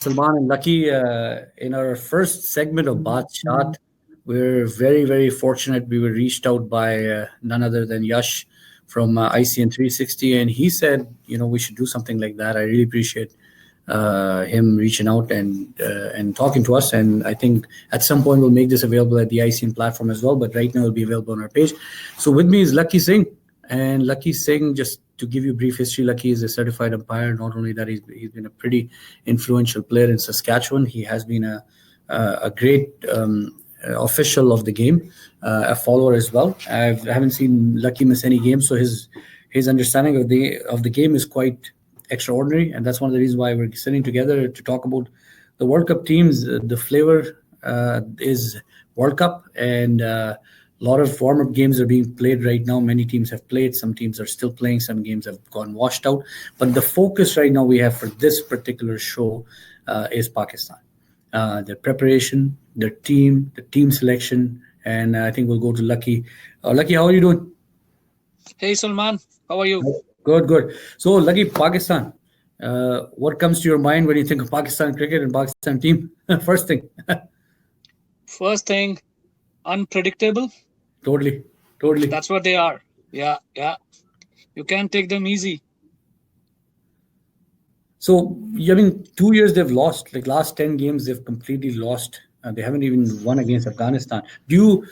Salman and Lucky, in our first segment of BaatShaat, we're very, very fortunate. We were reached out by none other than Yash from ICN 360, and he said, we should do something like that. I really appreciate him reaching out and talking to us. And I think at some point we'll make this available at the ICN platform as well. But right now it'll be available on our page. So with me is Lucky Singh. And Lucky Singh, just to give you a brief history, Lucky is a certified umpire. Not only that, he's been a pretty influential player in Saskatchewan. He has been a great official of the game, a follower as well. I haven't seen Lucky miss any games, so his understanding of the game is quite extraordinary, and that's one of the reasons why we're sitting together to talk about the World Cup teams. The flavor is World Cup, and a lot of warm-up games are being played right now. Many teams have played, some teams are still playing, some games have gone washed out. But the focus right now we have for this particular show is Pakistan. Their preparation, their team, the team selection, and I think we'll go to Lucky. Lucky, how are you doing? Hey Salman, how are you? Good. So, Lucky, Pakistan. What comes to your mind when you think of Pakistan cricket and Pakistan team? First thing. First thing, unpredictable. Totally. That's what they are. Yeah. You can't take them easy. So, 2 years they've lost. Like last 10 games, they've completely lost. They haven't even won against Afghanistan. Do you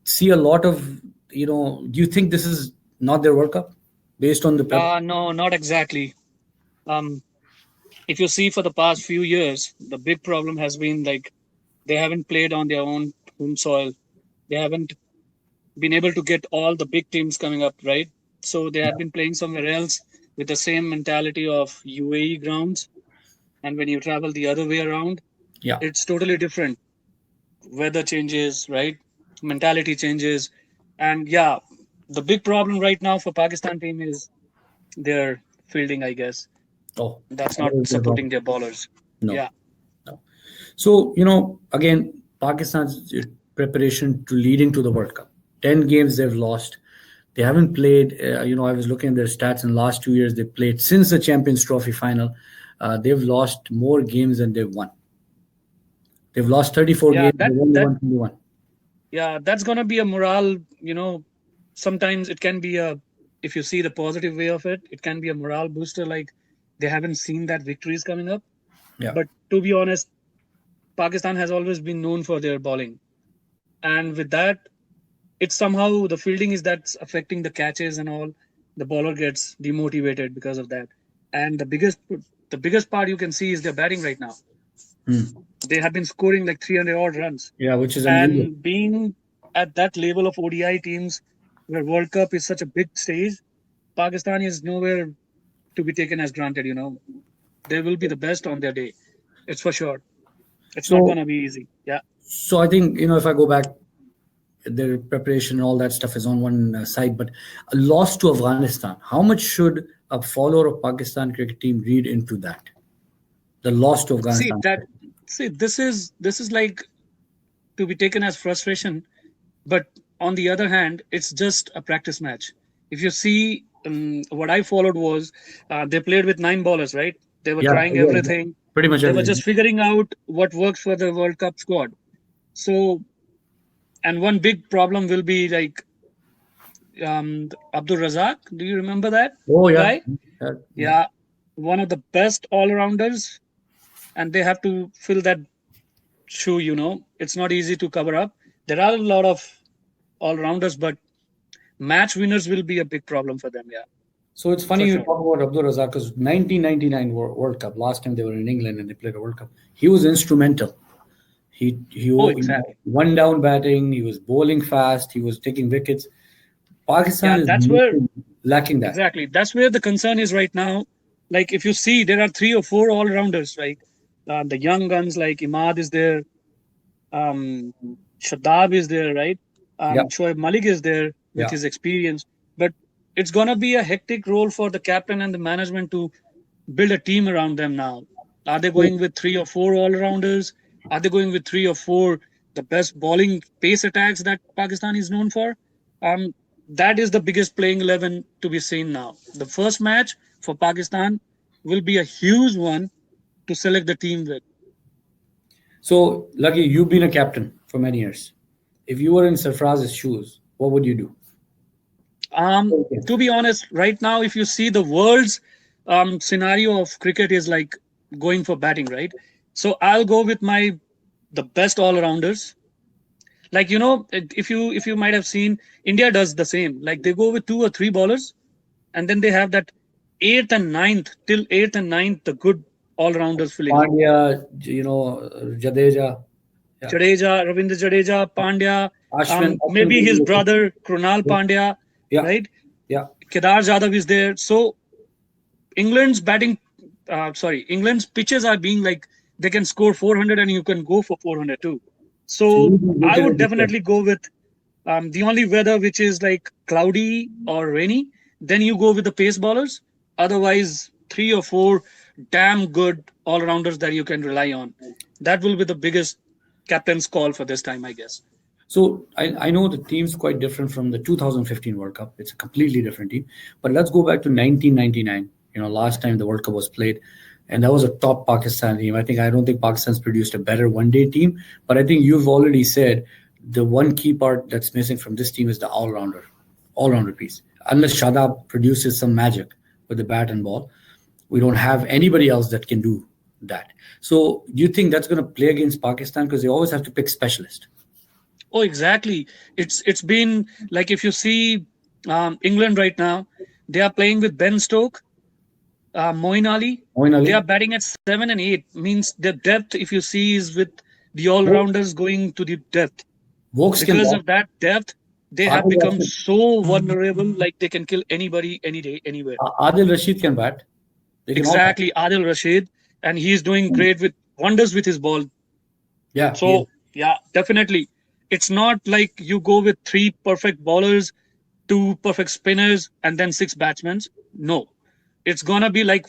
see a lot of, do you think this is not their World Cup based on the No, not exactly. If you see for the past few years, the big problem has been like they haven't played on their own home soil. They haven't been able to get all the big teams coming up, right? So they have been playing somewhere else with the same mentality of UAE grounds. And when you travel the other way around, it's totally different. Weather changes, right? Mentality changes. And the big problem right now for Pakistan team is their fielding, I guess. Oh, that's not supporting their ballers. No. So, again, Pakistan's preparation to leading to the World Cup. 10 games they've lost. They haven't played. I was looking at their stats in the last 2 years. They've played since the Champions Trophy final. They've lost more games than they've won. They've lost 34 games. They've only won 21. Yeah, that's going to be a morale. Sometimes it can be if you see the positive way of it, it can be a morale booster. Like they haven't seen that victories coming up. Yeah. But to be honest, Pakistan has always been known for their bowling. And with that, it's somehow the fielding is that's affecting the catches and all. The bowler gets demotivated because of that. And the biggest part you can see is their batting right now. They have been scoring like 300 odd runs. Yeah, which is unbelievable. unbelievable. And being at that level of ODI teams where World Cup is such a big stage, Pakistan is nowhere to be taken as granted, They will be the best on their day. It's for sure. It's not going to be easy. Yeah. So I think, if I go back, their preparation and all that stuff is on one side, but a loss to Afghanistan, how much should a follower of Pakistan cricket team read into that? The loss to Afghanistan. This is like to be taken as frustration, but on the other hand, it's just a practice match. If you see, what I followed was they played with 9 bowlers, right? They were trying everything. Pretty much everything. They were just figuring out what works for the World Cup squad. So, and one big problem will be like Abdul Razak. Do you remember that? Oh, yeah. Guy? Yeah. One of the best all-rounders. And they have to fill that shoe, It's not easy to cover up. There are a lot of all-rounders, but match winners will be a big problem for them, So it's funny you talk about Abdul Razak because 1999 World Cup, last time they were in England and they played a World Cup, he was instrumental. He exactly. One down batting, he was bowling fast, he was taking wickets. Pakistan is lacking that. Exactly. That's where the concern is right now. Like if you see, there are 3 or 4 all-rounders, right? The young guns like Imad is there, Shadab is there, right? Shoaib Malik is there with his experience. But it's going to be a hectic role for the captain and the management to build a team around them now. Are they going with 3 or 4 all-rounders? Are they going with 3 or 4 the best bowling pace attacks that Pakistan is known for? That is the biggest playing 11 to be seen now. The first match for Pakistan will be a huge one to select the team with. So, Lucky, you've been a captain for many years. If you were in Sarfraz's shoes, what would you do? Okay. To be honest, right now, if you see the world's scenario of cricket is like going for batting, right? So I'll go with my the best all rounders. Like if you might have seen, India does the same. Like they go with two or three bowlers, and then they have that eighth and ninth till eighth and ninth, the good all rounders filling up. Pandya, Jadeja, yeah, Jadeja, Ravindra Jadeja, Pandya, Ashwin maybe will his be okay. brother Krunal Yeah, Pandya, yeah, right? yeah. Kedar Jadhav is there. So England's batting, England's pitches are being like they can score 400 and you can go for 400 too. So So you be I rooted would as a player. definitely go with the only weather which is like cloudy or rainy. Then you go with the pace bowlers. Otherwise, three or four damn good all rounders that you can rely on. That will be the biggest captain's call for this time, I guess. So I know the team's quite different from the 2015 World Cup. It's a completely different team. But let's go back to 1999. Last time the World Cup was played, and that was a top Pakistan team. I don't think Pakistan's produced a better one-day team. But I think you've already said the one key part that's missing from this team is the all-rounder piece. Unless Shadab produces some magic with the bat and ball, we don't have anybody else that can do that. So do you think that's going to play against Pakistan because they always have to pick specialists? Oh, exactly. It's been like if you see England right now, they are playing with Ben Stoke, Moeen Ali. Moin They Ali. are batting at 7 and 8. Means the depth, if you see, is with the all Wo- rounders going to the depth. Vokes can Because bat. of that depth, they have Adil become Rashid, so vulnerable. Like they can kill anybody, any day, anywhere. Adil Rashid can bat. They can all bat. Exactly, Adil Rashid, and he's doing great with wonders with his ball. Yeah, he is. So yeah, definitely. It's not like you go with three perfect bowlers, two perfect spinners, and then six batsmen. No. It's gonna be like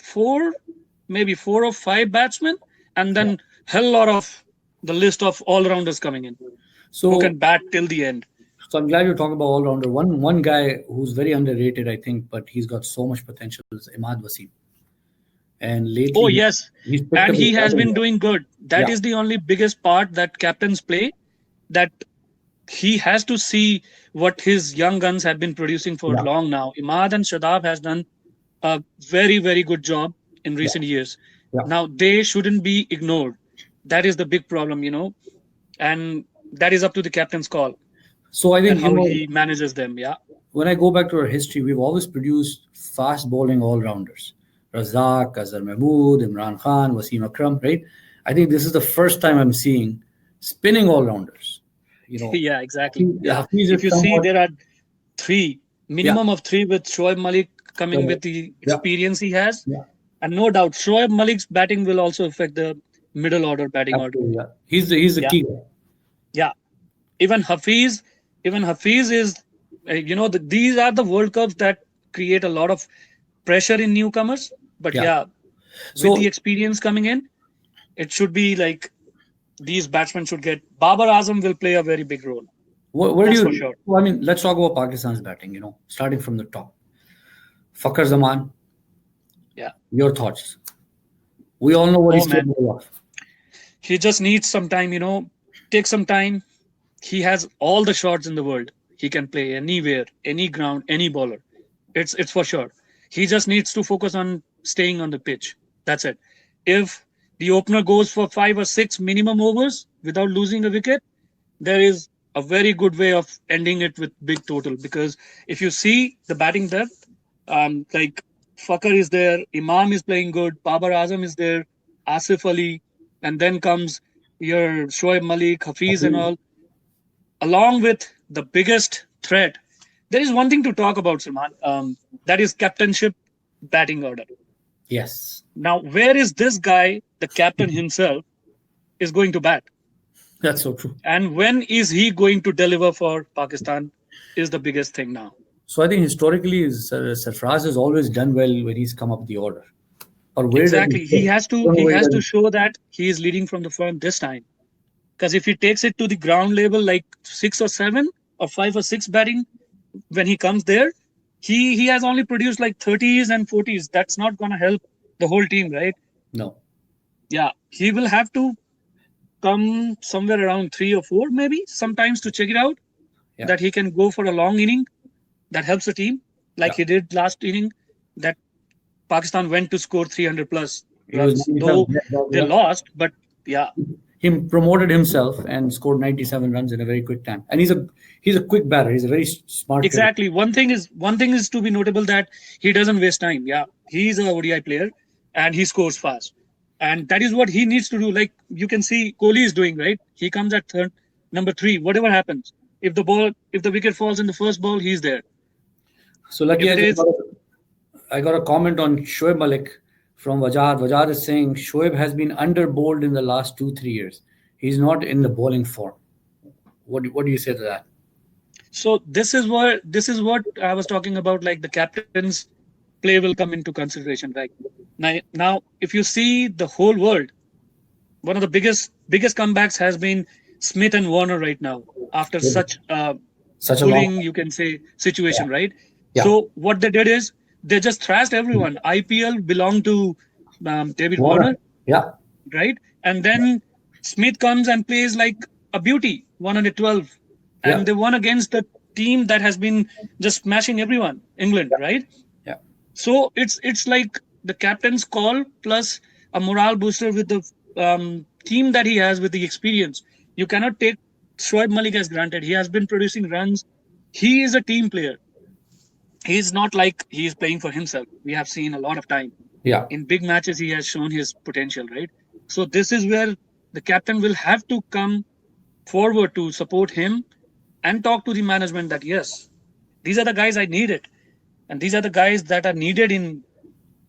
maybe four or five batsmen, and Yeah. then hell lot of the list of all rounders coming in who So, can bat till the end. so I'm glad you're talking about all rounder. One guy who's very underrated, I think, but he's got so much potential is Imad Wasim. And lately Oh yes. he's picked And up his he has batting. been doing good. That Yeah, is the only biggest part that captains play, that he has to see what his young guns have been producing for yeah, long now. Imad and Shadab has done a very, very good job in yeah, recent years. yeah. Now they shouldn't be ignored. That is the big problem, and that is up to the captain's call So I and think, how he manages them. Yeah. when I go back to our history, we've always produced fast bowling all rounders. Razak, Azhar Mahmood, Imran Khan, Wasim Akram, right? I think this is the first time I'm seeing spinning all rounders. You know, Yeah, exactly. Yeah. Hafiz If is you see, somewhat, there are three, yeah, minimum of three with Shoaib Malik coming with correct. the Yeah, experience he has. yeah, And no doubt, Shoaib Malik's batting will also affect the middle order batting order. absolutely. Yeah, he's the Yeah. key guy. Yeah. Even Hafiz, even Hafiz is, these are the World Cups that create a lot of pressure in newcomers. But Yeah. yeah, with the So experience coming in, it should be like these batsmen should get. Babar Azam will play a very big role. where do That's for you? sure. Well, I mean, let's talk about Pakistan's batting. Starting from the top. Fakhar Zaman, Yeah. your thoughts? We all know what Oh he's man, capable of. he just needs some time. Take some time. He has all the shots in the world. He can play anywhere, any ground, any bowler. It's for sure. He just needs to focus on staying on the pitch. That's it. If the opener goes for 5 or 6 minimum overs without losing a wicket, there is a very good way of ending it with big total. Because if you see the batting depth, like Fakar is there, Imam is playing good, Babar Azam is there, Asif Ali, and then comes your Shoaib Malik, Hafiz, and Hafiz, all, along with the biggest threat. There is one thing to talk about, Salman. That is captainship batting order. yes, Now, where is this guy, the captain himself, is going to bat? that's so true. And when is he going to deliver for Pakistan? Is the biggest thing now. So I think historically, Sarfraz has always done well when he's come up the order. Or where does he Exactly. He sit? has I to don't know he where he has does to it. show that he is leading from the front this time. Because if he takes it to the ground level like 6 or 7 or 5 or 6 batting, when he comes there, he has only produced like 30s and 40s. That's not gonna help the whole team, right? No. Yeah. He will have to come somewhere around 3 or 4, maybe sometimes to check it out Yeah, that he can go for a long inning that helps the team, like yeah. he did last inning. That Pakistan went to score 300 plus He was runs, 97. though Yeah, they Bajwa. lost. But yeah, He promoted himself and scored 97 runs in a very quick time. And he's a quick batter. He's a very smart cricket. exactly. One thing is to be notable that he doesn't waste time. Yeah, he's a ODI player and he scores fast, and that is what he needs to do. Like you can see, Kohli is doing right. He comes at third, number three. Whatever happens, if the wicket falls in the first ball, he's there. So lucky If it is, I got a comment on Shoaib Malik from Wajad. Wajad is saying Shoaib has been under bowled in the last 2 3 years. He's not in the bowling form. What do you say to that? so this is what I was talking about. Like the captain's play will come into consideration. Right now, if you see the whole world, one of the biggest comebacks has been Smith and Warner right now after such a Such a long bullying, you can say, yeah, situation, right? yeah. So what they did is they just thrashed everyone. IPL belonged to David Warner. Warner, Yeah, right? And then Smith comes and plays like a beauty, 112, yeah, and they won against the team that has been just smashing everyone, England, yeah, right? yeah. So it's like the captain's call plus a morale booster with the team that he has with the experience. You cannot take Shoaib Malik as granted. He has been producing runs. He is a team player. He's not like he's playing for himself. We have seen a lot of time. Yeah. In big matches, he has shown his potential, right? So this is where the captain will have to come forward to support him and talk to the management that yes, these are the guys I needed, and these are the guys that are needed in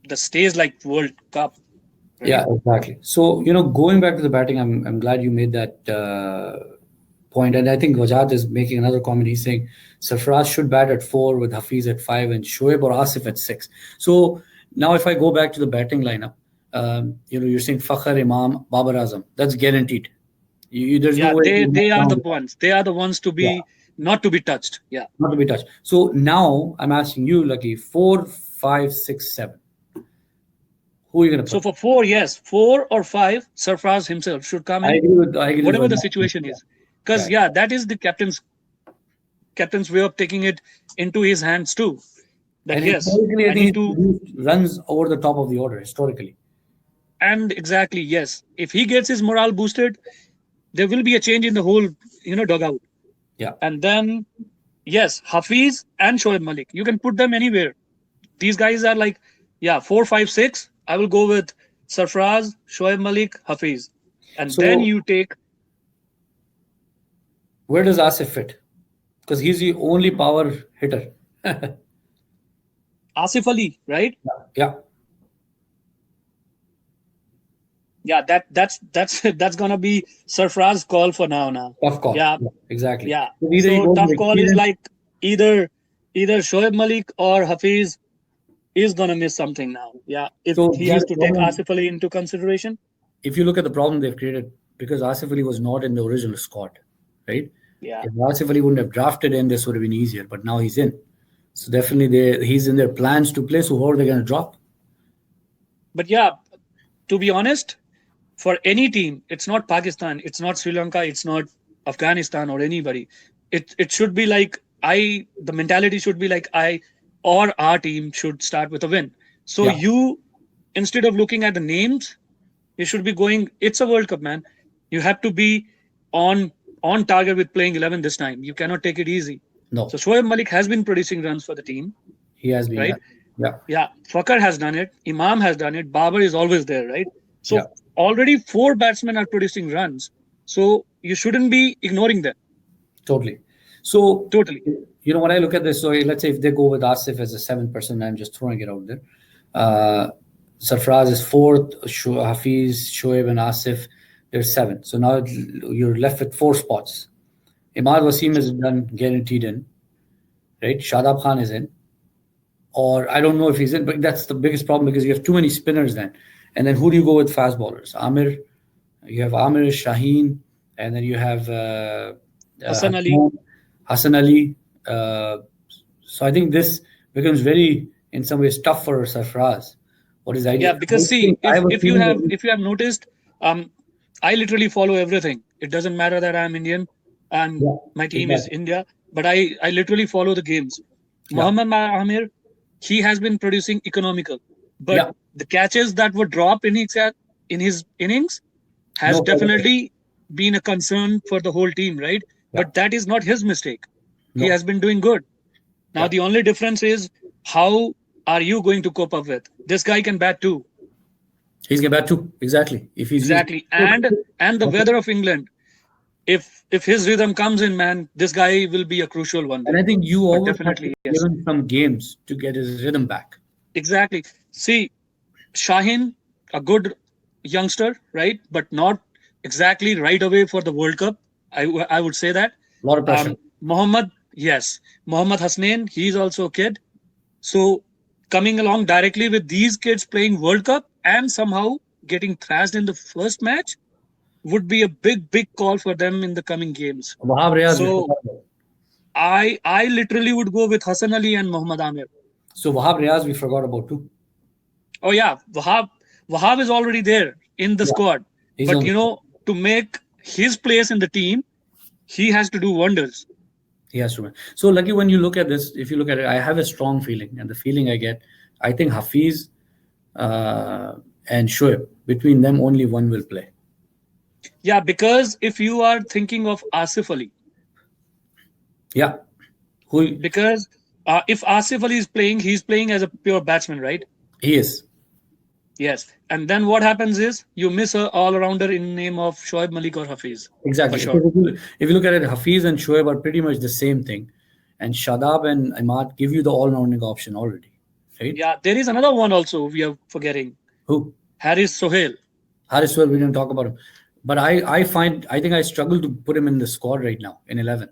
the stage like World Cup, Yeah, right? exactly. So, going back to the batting, I'm glad you made that point. And I think Wajad is making another comment. He's saying Sarfraz should bat at four with Hafiz at five and Shoaib or Asif at six. So now if I go back to the batting lineup, you're saying Fakhr, Imam, Babar Azam. That's guaranteed. There's no Yeah, way they you knock they are down the the ones. They are the ones to yeah, be not to be touched. Yeah. not to be touched. So now I'm asking you, Lucky, four, five, six, seven. Who are you gonna So put? for four, yes, 4 or 5, Sarfraz himself should come in, I agree with whatever what the Mark situation said. is, because Yeah. yeah, that is the captain's way of taking it into his hands too. That And yes, historically, I I think need he's to, produced runs over the top of the order historically. and exactly yes, if he gets his morale boosted, there will be a change in the whole dugout. Yeah. And then yes, Hafiz and Shoaib Malik, you can put them anywhere. These guys are like, yeah, 4, 5, 6. I will go with Sarfraz, Shoaib Malik, Hafiz, and then So you take where does Asif fit? Because he's the only power hitter. Asif Ali, right? Yeah. Yeah, that's that's gonna be Sarfraz call for now. Now, Tough call. yeah, Yeah, exactly. yeah. So either he So goes with tough call is experience. like either either Shoaib Malik or Hafiz is gonna miss something now. Yeah, if So he see has the to take problem. Asif Ali into consideration. If you look at the problem they've created, because Asif Ali was not in the original squad, right? Yeah, If Asif Ali wouldn't have drafted in, this would have been easier. But now he's in. So definitely he's in their plans to play. So who are they going to drop? but yeah, to be honest, for any team, it's not Pakistan, it's not Sri Lanka, it's not Afghanistan or anybody. It should be like the mentality should be like I or our team should start with a win. So Yeah, you, instead of looking at the names, you should be going. It's a World Cup, man. You have to be on on target with playing 11 this time. You cannot take it easy. no, So Shoaib Malik has been producing runs for the team, he has been. Yeah, right? yeah, Yeah, Fakar has done it. Imam has done it. Babar is always there, right? yeah, So already four batsmen are producing runs. So you shouldn't be ignoring them. totally. So Totally. when I look at this, so let's say if they go with Asif as a seventh person, I'm just throwing it out there. Uh, Sarfraz is fourth, Hafiz, Shoaib, and Asif. There's seven. So now you're left with four spots. Imad Wasim is done, guaranteed in, right? Shadab Khan is in, or I don't know if he's in, but that's the biggest problem because you have too many spinners then. And then who do you go with fast bowlers? You have Amir, Shaheen, and then you have Hassan Ali. Hassan Ali. So I think this becomes very, in some ways, tough for Sarfraz. What is the Yeah, idea? I because see, think I if have a if you feeling have that if you have noticed, um, I literally follow everything. It doesn't matter that I'm Indian and Yeah, my team is exactly. India, but I literally follow the games. Yeah, Muhammad Amir, he has been producing economical, but yeah. the catches that would drop in his innings has No problem. definitely been a concern for the whole team, right? Yeah, But that is not his mistake. He no. has been doing good. Now Yeah, the only difference is how are you going to cope up with this guy can bat too. he's get back too. Exactly. If he's used. Exactly. And the weather of England, if his rhythm comes in, man, this guy will be a crucial one And there. I think you But always have to definitely, give yes. him some games to get his rhythm back. Exactly. See, Shaheen, a good youngster, right? But not exactly right away for the World Cup. I would say that. A lot of pressure. Mohammad, yes. Mohammad Hasnain, he's also a kid. So coming along directly with these kids playing World Cup and somehow getting thrashed in the first match would be a big call for them in the coming games. Wahab Riaz, we So forgot about. I literally would go with Hassan Ali and Mohammad Amir. So Wahab Riaz, we forgot about too. Oh yeah, Wahab is already there in the Yeah, squad. he's But on the spot. to make his place in the team, he has to do wonders. He has to win. So, Lucky, when you look at this, if you look at it, I have a strong feeling, and the feeling I get, I think Hafiz uh, and Shoaib, between them, only one will play. Yeah, because if you are thinking of Asif Ali, Yeah, who because if Asif Ali is playing, he's playing as a pure batsman, right? he is. Yes. And then what happens is you miss a all-rounder in name of Shoaib Malik or Hafiz, for Exactly. sure. If you look at it, Hafiz and Shoaib are pretty much the same thing. And Shadab and Imad give you the all rounding option already. Right? Yeah, there is another one also we are forgetting. Who? Haris Sohail. Haris, well, we didn't talk about him. But I think I struggle to put him in the squad right now in 11.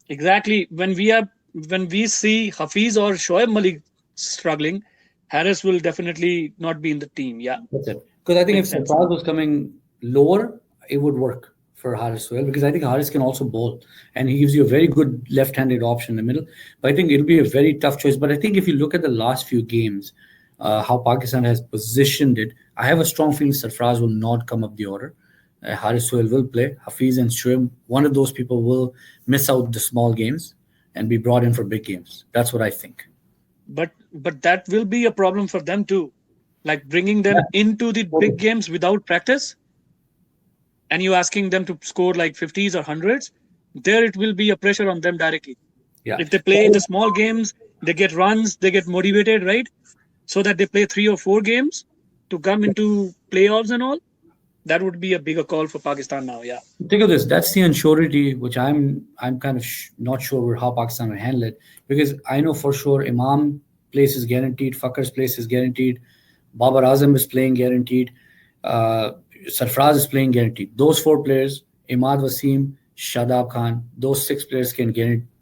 Exactly. When we see Hafiz or Shoaib Malik struggling, Harris will definitely not be in the team. Yeah, That's it. Because I think if makes sense. Sarfraz was coming lower, it would work for Haris well. Because I think Haris can also bowl, and he gives you a very good left-handed option in the middle. But I think it'll be a very tough choice. But I think if you look at the last few games, how Pakistan has positioned it, I have a strong feeling Sarfraz will not come up the order. Haris Sohail will play. Hafiz and Shoaib, one of those people will miss out the small games and be brought in for big games. That's what I think. But that will be a problem for them too. Like bringing them into the Yeah. big games without practice and you asking them to score like 50s or hundreds, there it will be a pressure on them directly. Yeah. If they play the small games, they get runs, they get motivated, right? So that they play 3 or 4 games to come into playoffs and all. That would be a bigger call for Pakistan now. Yeah. Think of this. That's the unsurety, which I'm kind of not sure how Pakistan will handle it, because I know for sure Imam place is guaranteed, Fakar's place is guaranteed, Babar Azam is playing guaranteed, uh, Sarfraz is playing guaranteed. Those four players, Imad Wasim, Shadab Khan, those six players can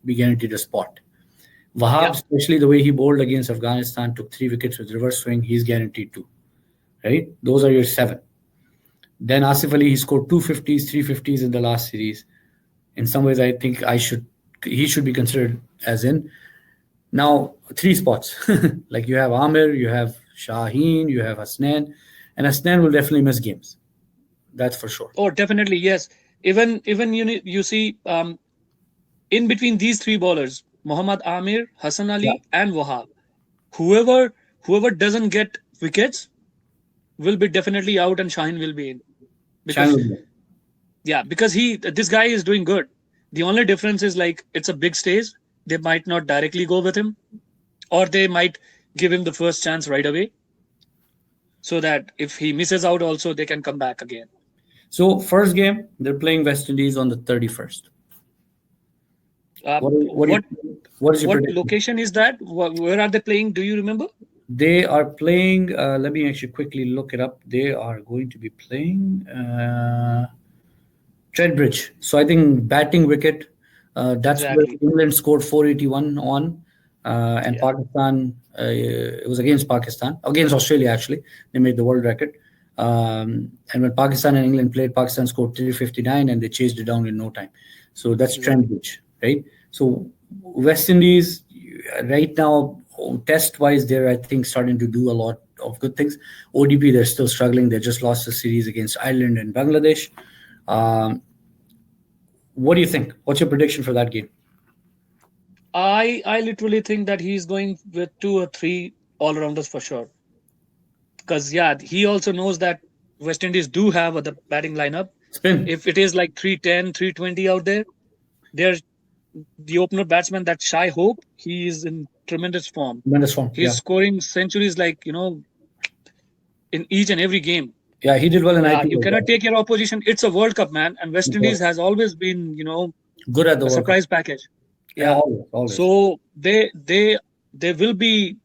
be guaranteed a spot. Wahab, Yeah. especially the way he bowled against Afghanistan, took 3 wickets with reverse swing, he's guaranteed too. Right? Those are your seven. Then Asif Ali, he scored 250s, 350s in the last series. In some ways, I think he should be considered as in. Now, three spots. Like you have Amir, you have Shaheen, you have Hasnan, and Hasnan will definitely miss games. That's for sure. Oh, definitely yes. Even you see in between these three bowlers, Muhammad Amir, Hassan Yeah. Ali, and Wahab, whoever doesn't get wickets will be definitely out, and Shaheen will be in Shaheen because will miss. yeah, because this guy is doing good. The only difference is like it's a big stage. They might not directly go with him, or they might give him the first chance right away, so that if he misses out, also they can come back again. So, first game, they're playing West Indies on the 31st. What What is your what prediction? location is that? Where are they playing? Do you remember? They are playing, let me actually quickly look it up. They are going to be playing. Treadbridge. So I think batting wicket. That's where Exactly. England scored 481 on, and Yeah. Pakistan. It was against Pakistan, against Australia actually. They made the world record. And when Pakistan and England played, Pakistan scored 359, and they chased it down in no time. So that's Exactly. Trembridge, right? So West Indies right now, test wise, they're I think starting to do a lot of good things. ODP, they're still struggling. They just lost the series against Ireland and Bangladesh. Um, what do you think? What's your prediction for that game? I literally think that he's going with two or three all rounders for sure. Because yeah, he also knows that West Indies do have the batting lineup. Spin. If it is like 310, 320 out there, there's the opener batsman that Shy Hope. He is in tremendous form. Tremendous form. He's Yeah. scoring centuries like in each and every game. Yeah, he did well in Yeah, you IPL. cannot take your opposition. It's a World Cup, man, and West Indies has always been Good at the a World Cup. surprise package. Yeah, Yeah, always, always. so they will be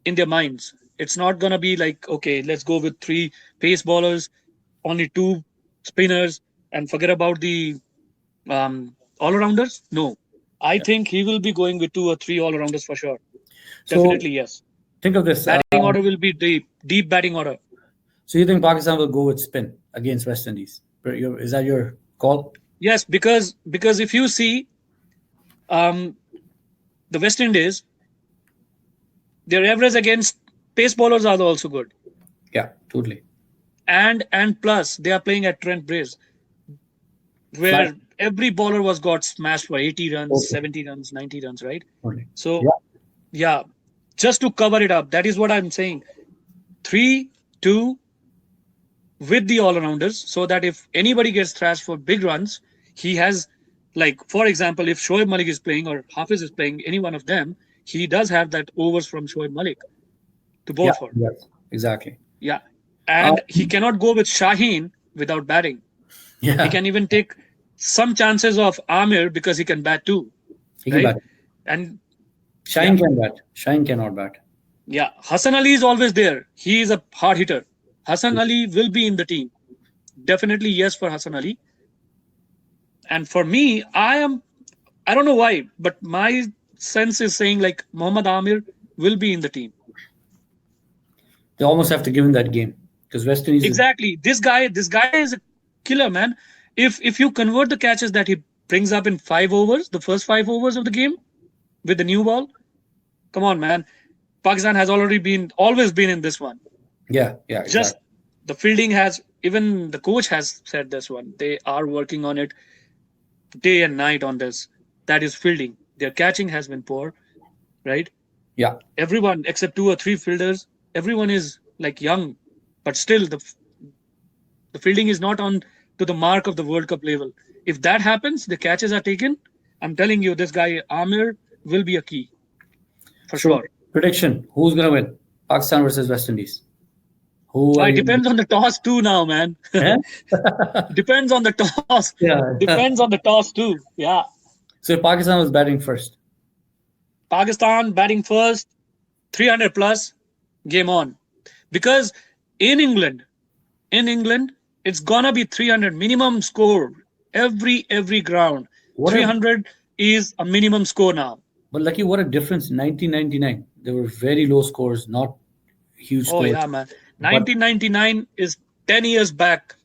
in their minds. It's not gonna be like, okay, let's go with three pace bowlers, only two spinners, and forget about the all rounders. No, I think he will be going with two or three all rounders for sure. So Definitely yes. think of this. Batting order will be deep batting order. So you think Pakistan will go with spin against West Indies? Is that your call? Yes, because if you see um, the West Indies, their average against pace bowlers are also good, Yeah, totally. and plus they are playing at Trent Bridge, where Flat. every bowler was got smashed for 80 runs, Okay. 70 runs, 90 runs, right? Totally. So Yeah. yeah, just to cover it up, that is what I'm saying. 3-2 with the all-rounders, so that if anybody gets thrashed for big runs, he has, like, for example, if Shoaib Malik is playing or Hafiz is playing, any one of them, he does have that overs from Shoaib Malik to bowl Yeah. for. Yes. Exactly. Yeah. Uh, And he cannot go with Shaheen without batting. He yeah. can even take some chances of Amir because he can bat too, He can right? bat. And Shine can bat. Shine cannot bat. yeah, Hassan Ali is always there. He is a hard hitter. Hassan Ali will be in the team. Definitely yes for Hassan Ali. And for me, I don't know why, but my sense is saying like Mohammad Amir will be in the team. They almost have to give him that game because West Indies. Exactly. This guy is a killer, man. If you convert the catches that he brings up in 5 overs, the first 5 overs of the game with the new ball, come on, man. Pakistan has always been in this one. Yeah. Yeah. Just Exactly. the fielding has, even the coach has said this one. They are working on it day and night on this. That is fielding. Their catching has been poor, right? Yeah. Everyone except two or three fielders, everyone is like young, but still the fielding is not on to the mark of the World Cup level. If that happens, the catches are taken. I'm telling you, this guy Amir will be a key for So sure. prediction: who's gonna win? Pakistan versus West Indies. Who are It you? depends on the toss too now, man. Eh? Depends on the toss. Yeah. Depends on the toss too. Yeah. So if Pakistan was batting first. Pakistan batting first, 300 plus, game on. Because in England, in England, it's gonna be 300 minimum score every ground. What a 300 is a minimum score now. But lucky, what a difference! 1999, there were very low scores, not huge Oh scores. yeah, man. But 1999 is 10 years back.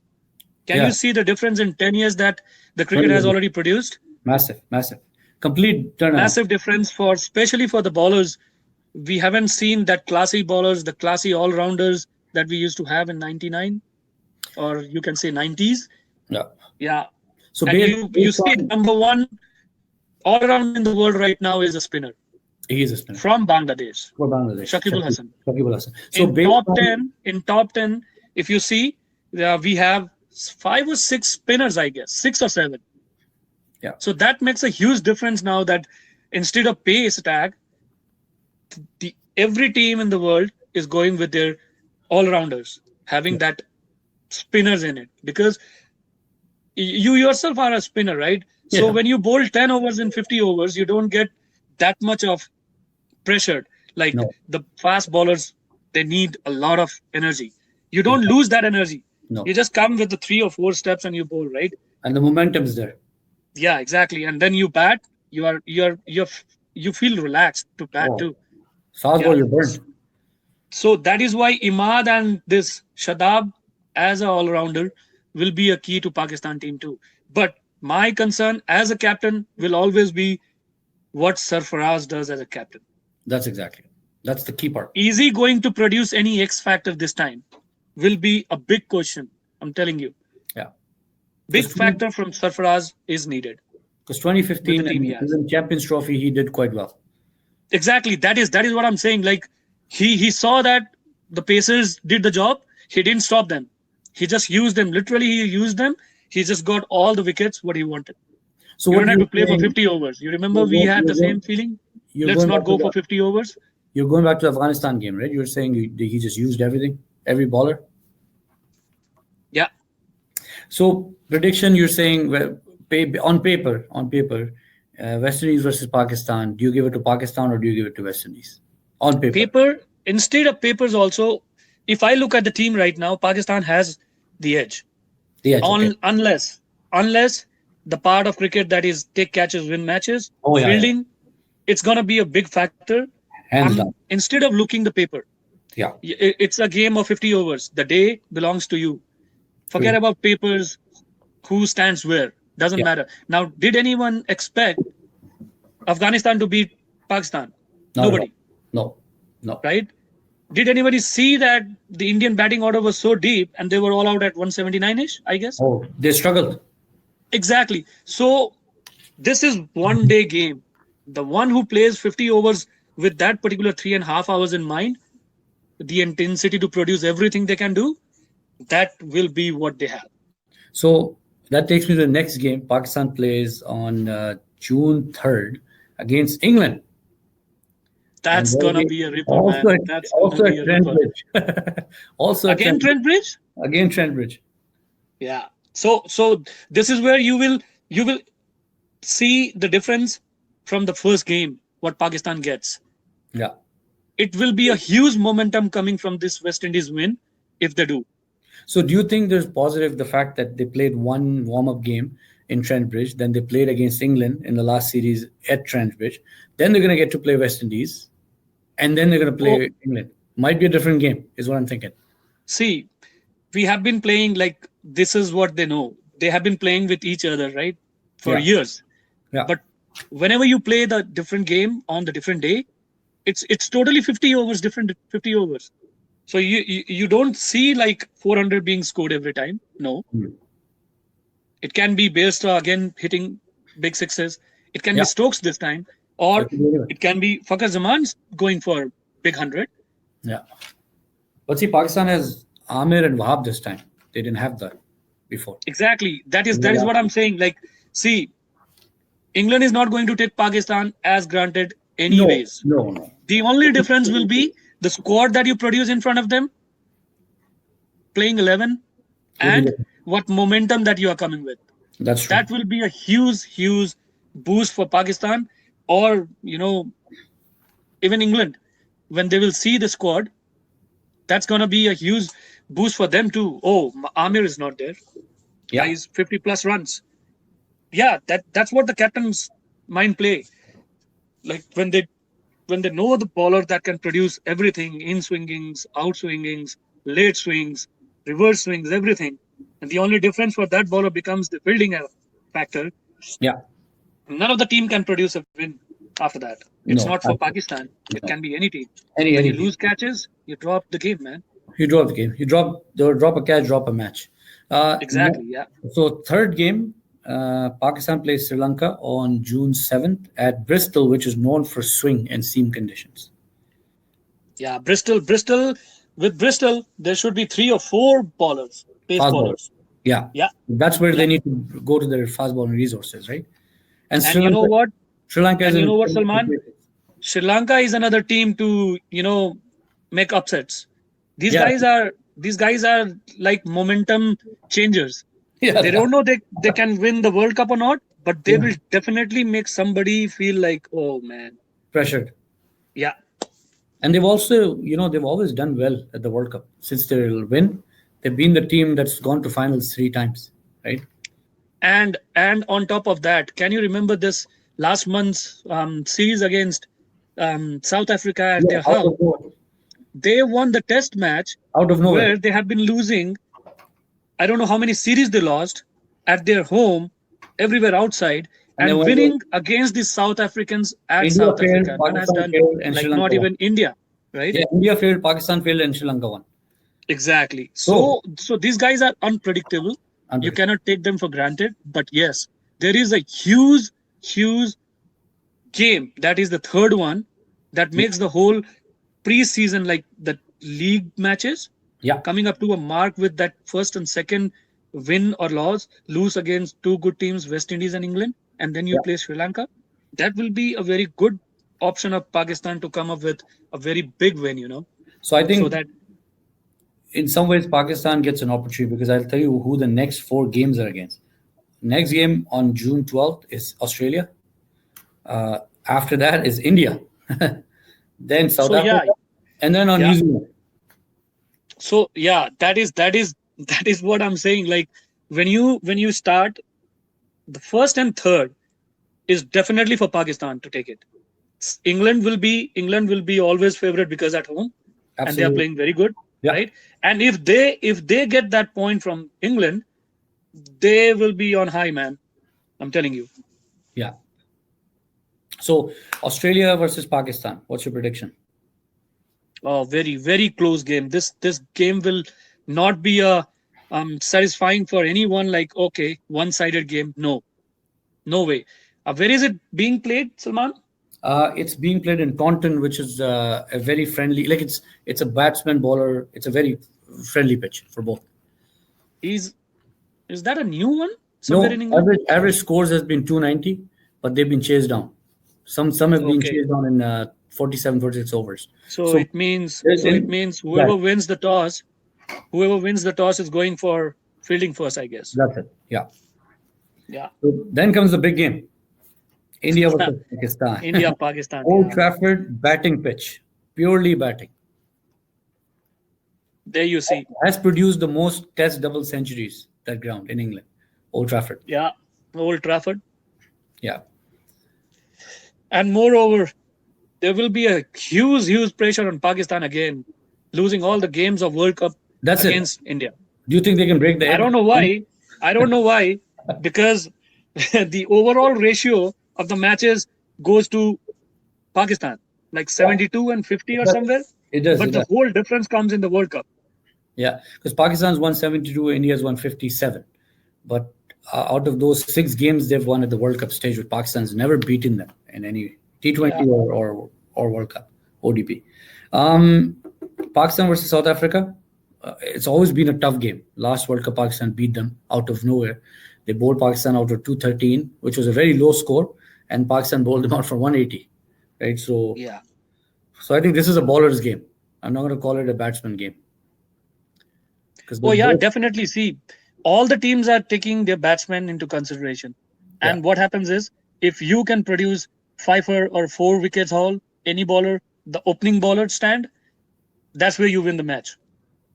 Can yeah, you see the difference in 10 years that the cricket very, has very already produced? massive, massive, complete turnaround. Massive difference for, especially for the bowlers. We haven't seen that classy bowlers, the classy all-rounders that we used to have in 99, or you can say 90s. Yeah. Yeah. So And based, you based see on number one all-rounder in the world right now is a spinner he is a spinner from Bangladesh, for Bangladesh, Shakib Al Hasan. Shakib Al Hasan. So In based top on 10, if you see, we have 5 or 6 spinners, I guess, 6 or 7. yeah, So that makes a huge difference now that instead of pace attack, every team in the world is going with their all-rounders, having that spinners in it. Because you yourself are a spinner, right? So yeah, when you bowl 10 overs in 50 overs, you don't get that much of pressure. Like no, the fast bowlers, they need a lot of energy. You don't lose that energy. no, You just come with the 3 or 4 steps and you bowl, right? and the momentum is there. Yeah, exactly. And then you bat. You feel relaxed to bat Oh, too. fast Yeah. ball, you're burnt. So that is why Imad and this Shadab as an all-rounder will be a key to Pakistan team too. But my concern as a captain will always be what Sarfaraz does as a captain. That's exactly. That's the key part. Is he going to produce any X factor this time? Will be a big question. I'm telling you. Yeah. Big factor from Sarfaraz is needed Because with the 2015 team he and has. even Champions Trophy, he did quite well. Exactly. That is what I'm saying. Like he saw that the Pacers did the job. He didn't stop them. He just used them. Literally, he used them. He just got all the wickets what he wanted. So You what don't have you're to play for saying, 50 overs. You remember we had the same feeling. you're Let's going not back to go for 50 overs. you're going back to the Afghanistan game, right? You're saying he just used everything, every baller. Yeah. So prediction, you're saying on paper, West Indies versus Pakistan. Do you give it to Pakistan or do you give it to West Indies? On paper, Paper, instead of papers also, if I look at the team right now, Pakistan has the edge. the edge. Okay. Unless the part of cricket that is take catches, win matches, Oh yeah, yeah. fielding, it's gonna be a big factor. Hands down. Instead of looking the paper, Yeah. it's a game of 50 overs. The day belongs to you. Forget True. about papers, who stands where. Doesn't Yeah. matter. Now, did anyone expect Afghanistan to beat Pakistan? Not at all. Nobody, No. No. right? Did anybody see that the Indian batting order was so deep and they were all out at 179 ish, I guess? Oh, they struggled. Exactly. So, this is one day game. The one who plays 50 overs with that particular 3.5 hours in mind, the intensity to produce everything they can do, that will be what they have. So that takes me to the next game. Pakistan plays on June 3rd against England. And That's that'll gonna be be a ripper, also man. at, That's also gonna at be a Trent ripper. Bridge. Also at Again, Trent Bridge. Again Trent Bridge. Yeah. So this is where you will see the difference from the first game. What Pakistan gets, Yeah. it will be a huge momentum coming from this West Indies win if they do. So do you think there's positive the fact that they played one warm-up game in Trent Bridge, then they played against England in the last series at Trent Bridge, then they're going to get to play West Indies, and then they're going to Oh, play England. Might be a different game, is what I'm thinking. see, we have been playing like this is what they know. They have been playing with each other, right, for Yeah. years. Yeah. But whenever you play the different game on the different day, it's totally 50 overs, different 50 overs. So you don't see like 400 being scored every time. No, Hmm. it can be Bairstow again hitting big sixes. It can Yeah. be Stokes this time, Or or it can be Fakhar Zaman going for big 100. Yeah. But see, Pakistan has Amir and Wahab this time. They didn't have that before. Exactly. That is what I'm saying. Like, see, England is not going to take Pakistan as granted No, anyways. no. The only difference will be the squad that you produce in front of them, playing 11, Will be and different. what momentum that you are coming with. That's true. That will be a huge boost for Pakistan, or even England, when they will see the squad. That's gonna be a huge boost for them too. Oh, Amir is not there. Yeah. He's 50 plus runs. Yeah, that's what the captains mind play. Like when they know the bowler that can produce everything, in swingings, out swingings, late swings, reverse swings, everything. And the only difference for that bowler becomes the fielding factor. Yeah. None of the team can produce a win after that. It's No. not for Pakistan. It No. can be any team. Any When you team. lose catches, you drop the game, man. You drop the game. You drop a catch, drop a match. Exactly. Yeah. So third game, Pakistan plays Sri Lanka on June 7th at Bristol, which is known for swing and seam conditions. Yeah. Bristol. With Bristol, there should be 3 or 4 bowlers, pace Fast bowler. bowlers. Yeah. Yeah. That's where Yeah. they need to go to their fast bowling resources, right? And And you know what? Sri Lanka is And you in know what, Salman? Sri Lanka is another team to make upsets. These Yeah. guys are like momentum changers. Yeah. They don't know they can win the World Cup or not, but they Yeah. will definitely make somebody feel like, oh man, Pressured. yeah. And they've also, they've always done well at the World Cup. Since their win, they've been the team that's gone to finals 3 times, right? And on top of that, can you remember this last month's series against South Africa at their Out house? of nowhere. They won the test match Out of nowhere. where they have been losing. I don't know how many series they lost at their home, everywhere outside, And they and won winning against the South Africans at India South failed, Africa. None has Pakistan done, failed, and Sri like Lanka not won. even India. right? Yeah, India failed, Pakistan failed, and Sri Lanka won. Exactly. So So these guys are unpredictable. You unpredictable. cannot take them for granted. But yes, there is a huge game that is the third one that Yeah, makes the whole preseason, like the league matches, yeah, coming up to a mark with that first and second win or loss, lose against two good teams, West Indies and England, and then you yeah. play Sri Lanka. That will be a very good option of Pakistan to come up with a very big win, So I so think that. in some ways Pakistan gets an opportunity because I'll tell you who the next four games are against. Next game on June 12th is Australia. After that is India, then South So yeah, Africa, and then on yeah. New Zealand. So yeah, that is that is what I'm saying. Like when you start, the first and third is definitely for Pakistan to take it. England will be always favorite because at home, and they are Absolutely. playing very good, Yeah. right? And if they get that point from England, they will be on high, man. I'm telling you. Yeah. So Australia versus Pakistan. What's your prediction? Oh, very close game. This game will not be a satisfying for anyone. Like, okay, one-sided game. No, no way. Where is it being played, Salman? It's being played in Taunton, which is a very friendly. Like it's a batsman bowler. It's a very friendly pitch for both. Is is that a new one somewhere No, in England? average scores has been 290, but they've been chased down. Some have been Okay. chased down in 47, 46 overs. So So it means there's so it in means yeah, whoever wins the toss is going for fielding first, I guess. that's it. Yeah. Yeah. So then comes the big game: India versus Pakistan. India, Pakistan. Old Yeah. Trafford batting pitch, purely batting, There you see. has produced the most Test double centuries. That ground in England, Old Trafford. Yeah. Old Trafford. Yeah, And moreover, there will be a huge pressure on Pakistan again, losing all the games of World Cup that's it. against India. Do you think they can break the I egg? don't know why. I don't know why, because the overall ratio of the matches goes to Pakistan, like Yeah, 72 and 50 it or does. somewhere. It does. But It the does. whole difference comes in the World Cup. Yeah, because Pakistan's 172, India's 157. But out of those six games they've won at the World Cup stage, with Pakistan's never beaten them in any Yeah. T20 or World Cup, ODP. Um, Pakistan versus South Africa. It's always been a tough game. Last World Cup, Pakistan beat them out of nowhere. They bowled Pakistan out of 213, which was a very low score, and Pakistan bowled them out for 180. Right. Yeah. So I think this is a bowler's game. I'm not going to call it a batsman game because Oh, with yeah, both, definitely. See, all the teams are taking their batsmen into consideration. yeah, And what happens is, if you can produce five or four wickets haul, any bowler, the opening bowler stand, that's where you win the match.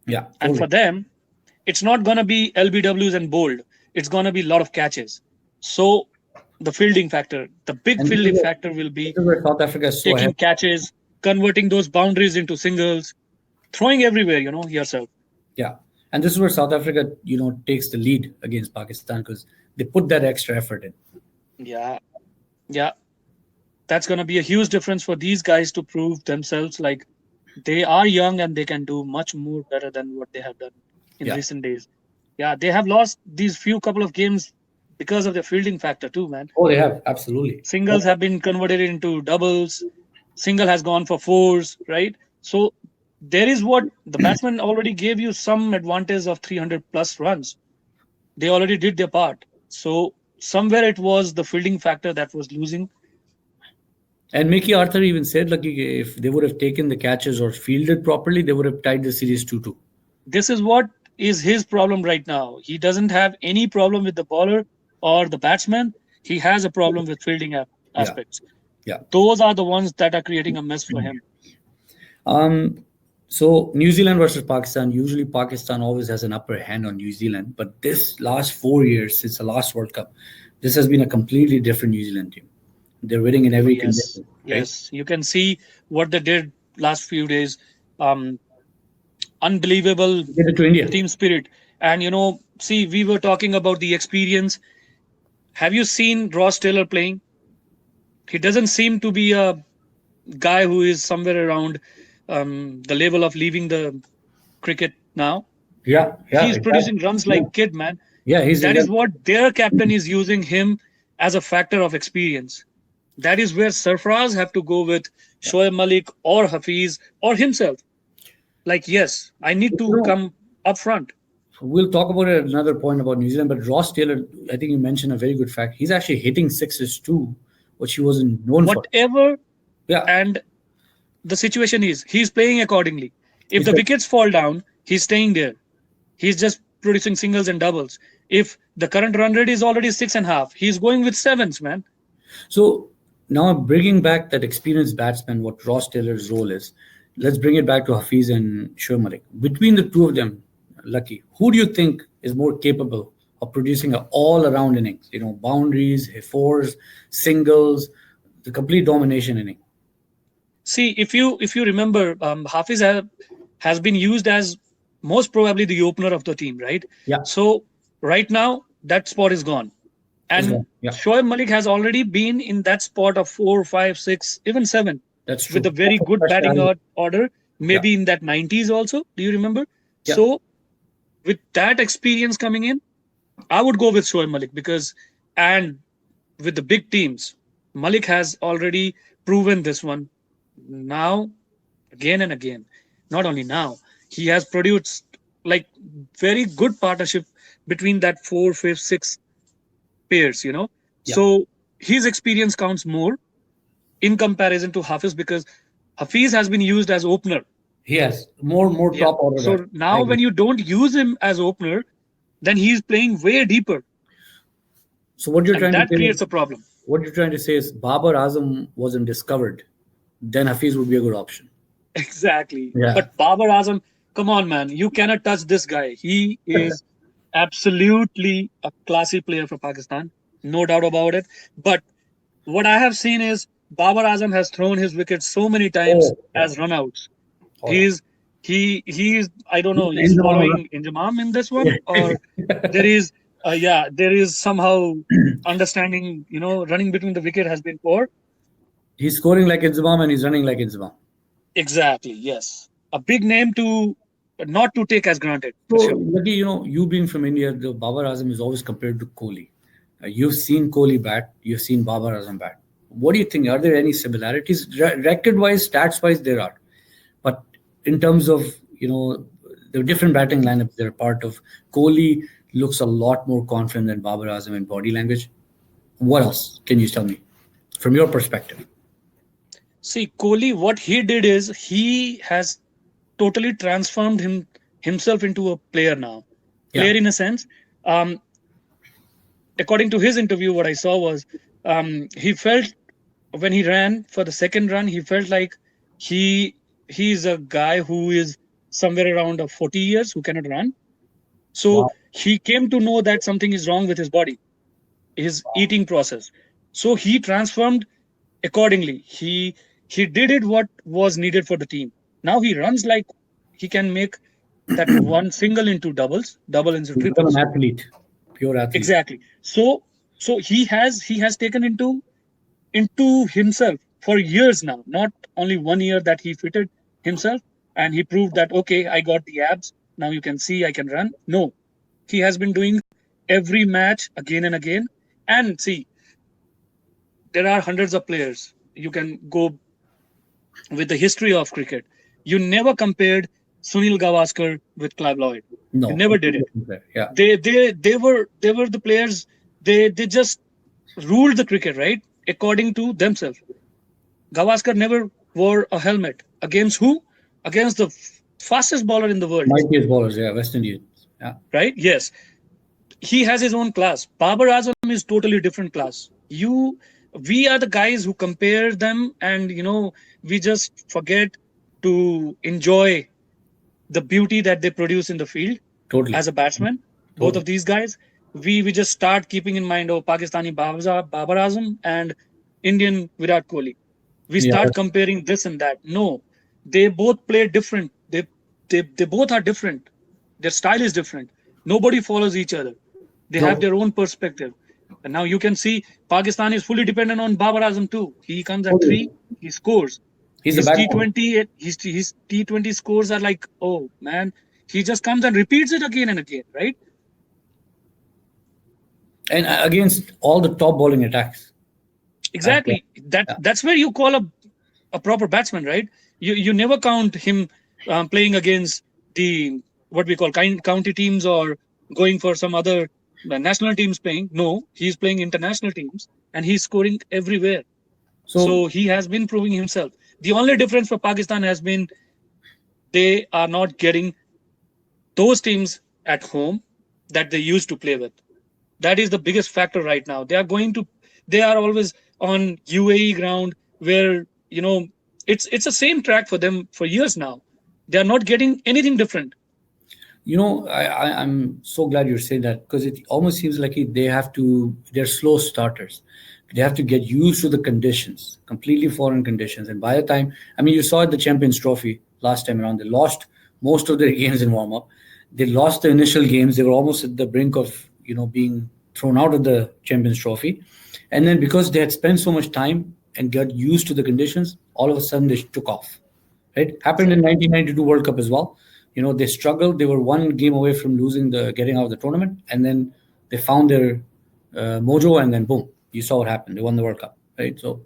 yeah, And totally. for them, it's not going to be LBWs and bold. It's going to be a lot of catches. So the fielding factor, the big And fielding factor will this be is where South Africa is so ahead. taking catches, converting those boundaries into singles, throwing everywhere, yourself. Yeah, and this is where South Africa, takes the lead against Pakistan because they put that extra effort in. Yeah. Yeah. That's going to be a huge difference for these guys to prove themselves. Like, they are young and they can do much more better than what they have done in Yeah. recent days. Yeah, they have lost these few couple of games because of the fielding factor too, man. Oh, they have absolutely. Singles have been converted into doubles. Single has gone for fours, right? So there is what the batsman already gave you some advantage of 300 plus runs. They already did their part. So somewhere it was the fielding factor that was losing. And Mickey Arthur even said, like, if they would have taken the catches or fielded properly, they would have tied the series 2-2. This is what is his problem right now. He doesn't have any problem with the bowler or the batsman. He has a problem with fielding Yeah, aspects. yeah. Those are the ones that are creating a mess for him. Um, so New Zealand versus Pakistan. Usually, Pakistan always has an upper hand on New Zealand, but this last 4 years since the last World Cup, this has been a completely different New Zealand team. They're winning in Oh, every yes, condition, right? yes. You can see what they did last few days. Um, Unbelievable Get it to India. team spirit. And see, we were talking about the experience. Have you seen Ross Taylor playing? He doesn't seem to be a guy who is somewhere around the level of leaving the cricket now. Yeah, yeah, He's exactly. producing runs Yeah, like kid, man. yeah. He's That yeah, is what their captain is using him as a factor of experience. That is where Sarfraz have to go with yeah. Shoaib Malik or Hafiz or himself. Like, yes, I need You to know, come up front. we'll talk about it at another point about New Zealand, but Ross Taylor, I think you mentioned a very good fact. He's actually hitting sixes too, which he wasn't known for. Whatever Yeah, and the situation is, he's playing accordingly. If he's the got, wickets fall down, he's staying there. He's just producing singles and doubles. If the current run rate is already 6.5, he's going with sevens, man. so now bringing back that experienced batsman, what Ross Taylor's role is. Let's bring it back to Hafiz and Shoaib Malik. Between the two of them, Lucky, who do you think is more capable of producing an all-around innings? You know, boundaries, fours, singles, the complete domination inning. See, if you remember, Hafiz has been used as most probably the opener of the team, right? Yeah, So right now that spot is gone, is and one. Yeah, Shoaib Malik has already been in that spot of 4, 5, 6, even 7, that's with a true. very good batting order, Yeah, maybe in that 90s also. Do you remember? yeah. So with that experience coming in, I would go with Shoaib Malik because, and with the big teams, Malik has already proven this one now, again and again. Not only now, he has produced like very good partnership between that 4, 5, 6 pairs, Yeah, So his experience counts more in comparison to Hafiz because Hafiz has been used as opener. he has more Yeah. top order So batsmen. I now agree. when you don't use him as opener, then he's playing way deeper, So what you're and trying to that say is creates a problem. what you're trying to say is Babar Azam wasn't discovered, then Hafiz would be a good option. Exactly. Yeah, But Babar Azam, come on, man, you cannot touch this guy. He is absolutely a classy player for Pakistan, no doubt about it. But what I have seen is Babar Azam has thrown his wickets so many times oh yeah, as runouts. oh yeah. He's he's I don't know, he's Inzamam, following Injamam in this one, or yeah. there is there is somehow understanding, running between the wicket has been poor. He's scoring like Inzamam and he's running like Inzamam. Exactly, yes. A big name to not to take as granted So, for sure. Lucky, you being from India, the Babar Azam is always compared to Kohli. You've seen Kohli bat, you've seen Babar Azam bat. What do you think? Are there any similarities? Record-wise, stats-wise, there are. But in terms of, the different batting lineups they're part of, Kohli looks a lot more confident than Babar Azam in body language. What else can you tell me from your perspective? See, Kohli, what he did is he has totally transformed himself into a player now. Yeah. Player in a sense. Um, According to his interview, what I saw was he felt when he ran for the second run, he felt like he he's a guy who is somewhere around 40 years who cannot run. So Wow. he came to know that something is wrong with his body, his eating process. So he transformed accordingly. He did it what was needed for the team. Now he runs like he can make that one single into doubles, double into He's become an triples. athlete, pure athlete. Exactly. So he has taken into himself for years now. Not only 1 year that he fitted himself and he proved that okay, I got the abs. Now you can see I can run. No, he has been doing every match again and again. And see, there are hundreds of players. You can go with the history of cricket. You never compared Sunil Gavaskar with Clive Lloyd. You No, never did it. yeah, They were the players. They just ruled the cricket right according to themselves. Gavaskar never wore a helmet against who? Against the fastest bowler in the world, mightiest bowlers, yeah, West Indians, yeah, right? Yes, he has his own class. Babar Azam is totally different class. We are the guys who compare them, and we just forget to enjoy the beauty that they produce in the field totally, as a batsman. Both totally. of these guys, we just start keeping in mind Pakistani Babar Azam and Indian Virat Kohli. We Yeah, start comparing this and that. No, they both play different. They both are different. Their style is different. Nobody follows each other. They have no, their own perspective. And now you can see Pakistan is fully dependent on Babar Azam too. He comes at totally. three, he scores. He's the His backbone. His T20 scores are like, oh man, he just comes and repeats it again and again, right? And against all the top bowling attacks as well. Exactly. Yeah. That's where you call a proper batsman, right? You never count him playing against the what we call county teams or going for some other national teams playing. No, he's playing international teams and he's scoring everywhere. So So he has been proving himself. The only difference for Pakistan has been they are not getting those teams at home that they used to play with. That is the biggest factor right now. They are always on UAE ground where it's the same track for them for years now. They are not getting anything different. I'm so glad you're saying that because it almost seems like they're slow starters. They have to get used to the conditions, completely foreign conditions. And by the time, I mean, you saw at the Champions Trophy last time around, they lost most of their games in warm up. They lost the initial games. They were almost at the brink of, being thrown out of the Champions Trophy. And then because they had spent so much time and got used to the conditions, all of a sudden they took off. Right? Happened in Exactly. 1992 World Cup as well. They struggled. They were one game away from getting out of the tournament, and then they found their mojo, and then boom, you saw what happened. They won the World Cup, right? So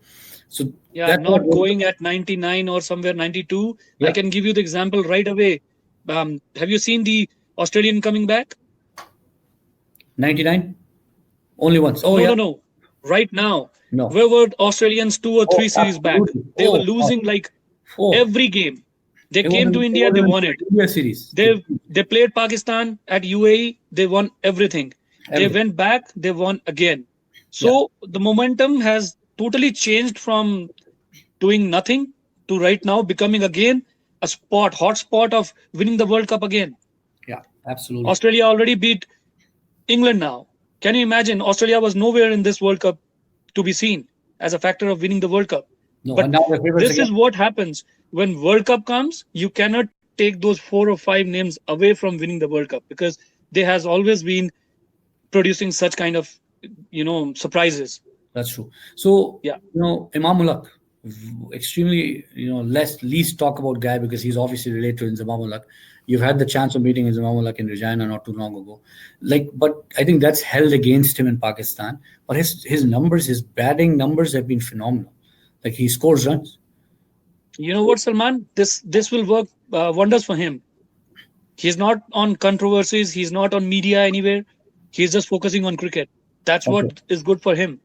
Yeah, that's what not going at 99 or somewhere 92. I yeah, can give you the example right away. Have you seen the Australian coming back? 99 only once. Oh No, yeah, no, no. Right now, no. where were Australians 2 or 3 series back? Absolutely. They were Oh, wow. losing like Oh, every game. They it was came to it India, was they an won it. India series. They played Pakistan at UAE, they won everything. They Everything. went back, they won again. Yeah, So the momentum has totally changed from doing nothing to right now becoming again a hot spot of winning the World Cup again. yeah, absolutely. Australia already beat England now. Can you imagine? Australia was nowhere in this World Cup to be seen as a factor of winning the World Cup. No, and But now they're favorites this again. is what happens when World Cup comes. You cannot take those 4 or 5 names away from winning the World Cup because they has always been producing such kind of surprises. That's true. So, Yeah, Imam Ulak, extremely, least talk about guy because he's obviously related to Imam Ulak. You've had the chance of meeting Imam Ulak in Regina not too long ago. But I think that's held against him in Pakistan. But his numbers, his batting numbers have been phenomenal. Like he scores runs. you know what, Salman? This will work wonders for him. He's not on controversies. He's not on media anywhere. He's just focusing on cricket. That's Okay. what is good for him.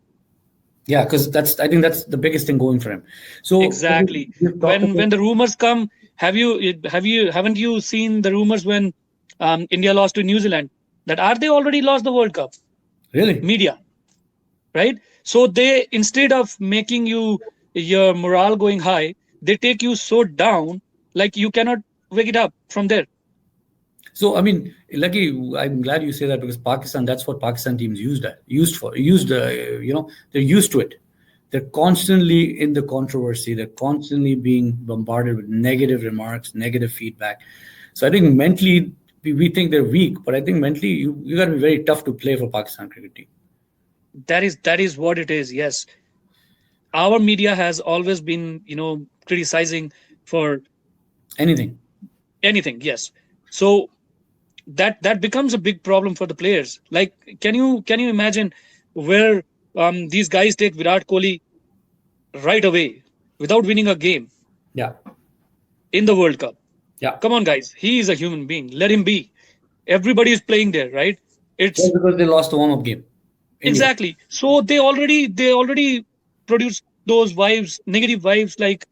Yeah, because I think that's the biggest thing going for him. So Exactly. we've talked When about the rumors come, haven't you seen the rumors when India lost to New Zealand? That are they already lost the World Cup? really. Media, right? So they instead of making your morale going high, they take you so down like you cannot wake it up from there. So I mean, lucky. I'm glad you say that because Pakistan. That's what Pakistan teams used for. They're used to it. They're constantly in the controversy. They're constantly being bombarded with negative remarks, negative feedback. So I think mentally we think they're weak, but I think mentally you got to be very tough to play for Pakistan cricket team. That is what it is. Yes, our media has always been criticizing for Anything. anything. Yes, so that becomes a big problem for the players. Like, can you imagine where these guys take Virat Kohli right away without winning a game Yeah. in the World Cup? Yeah. Come on, guys. He is a human being. Let him be. Everybody is playing there, right? Just It's because they lost the warm up game. India. exactly. So they already produce those vibes, negative vibes. Like,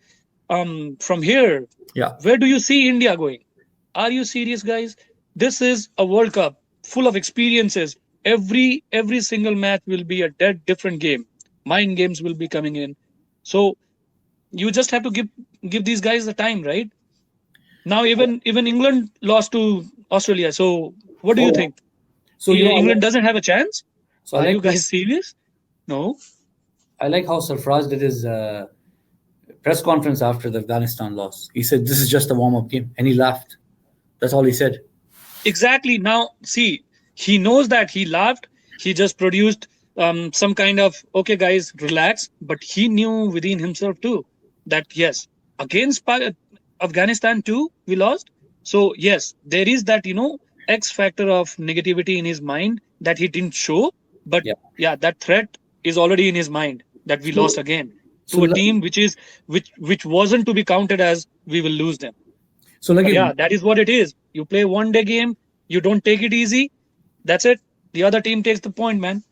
from here, Yeah. where do you see India going? Are you serious, guys? This is a World Cup full of experiences. Every single match will be a dead different game. Mind games will be coming in. So you just have to give these guys the time, right? Now even England lost to Australia. So what do you Oh yeah. think? So England doesn't have a chance? I Are like you guys serious? No. how Sarfraz did his press conference after the Afghanistan loss. He said, "This is just a warm up game," and he laughed. That's all he said. Exactly. Now, see, he knows that he laughed. He just produced some kind of, okay, guys, relax. But he knew within himself too that, yes, against Afghanistan too, we lost. So yes, there is that X factor of negativity in his mind that he didn't show, but Yeah. yeah, that threat is already in his mind that we lost So, again so, to a Lucky, team which wasn't to be counted as we will lose them. so But Lucky, yeah, that is what it is. You play one day game, you don't take it easy. That's it. The other team takes the point, man.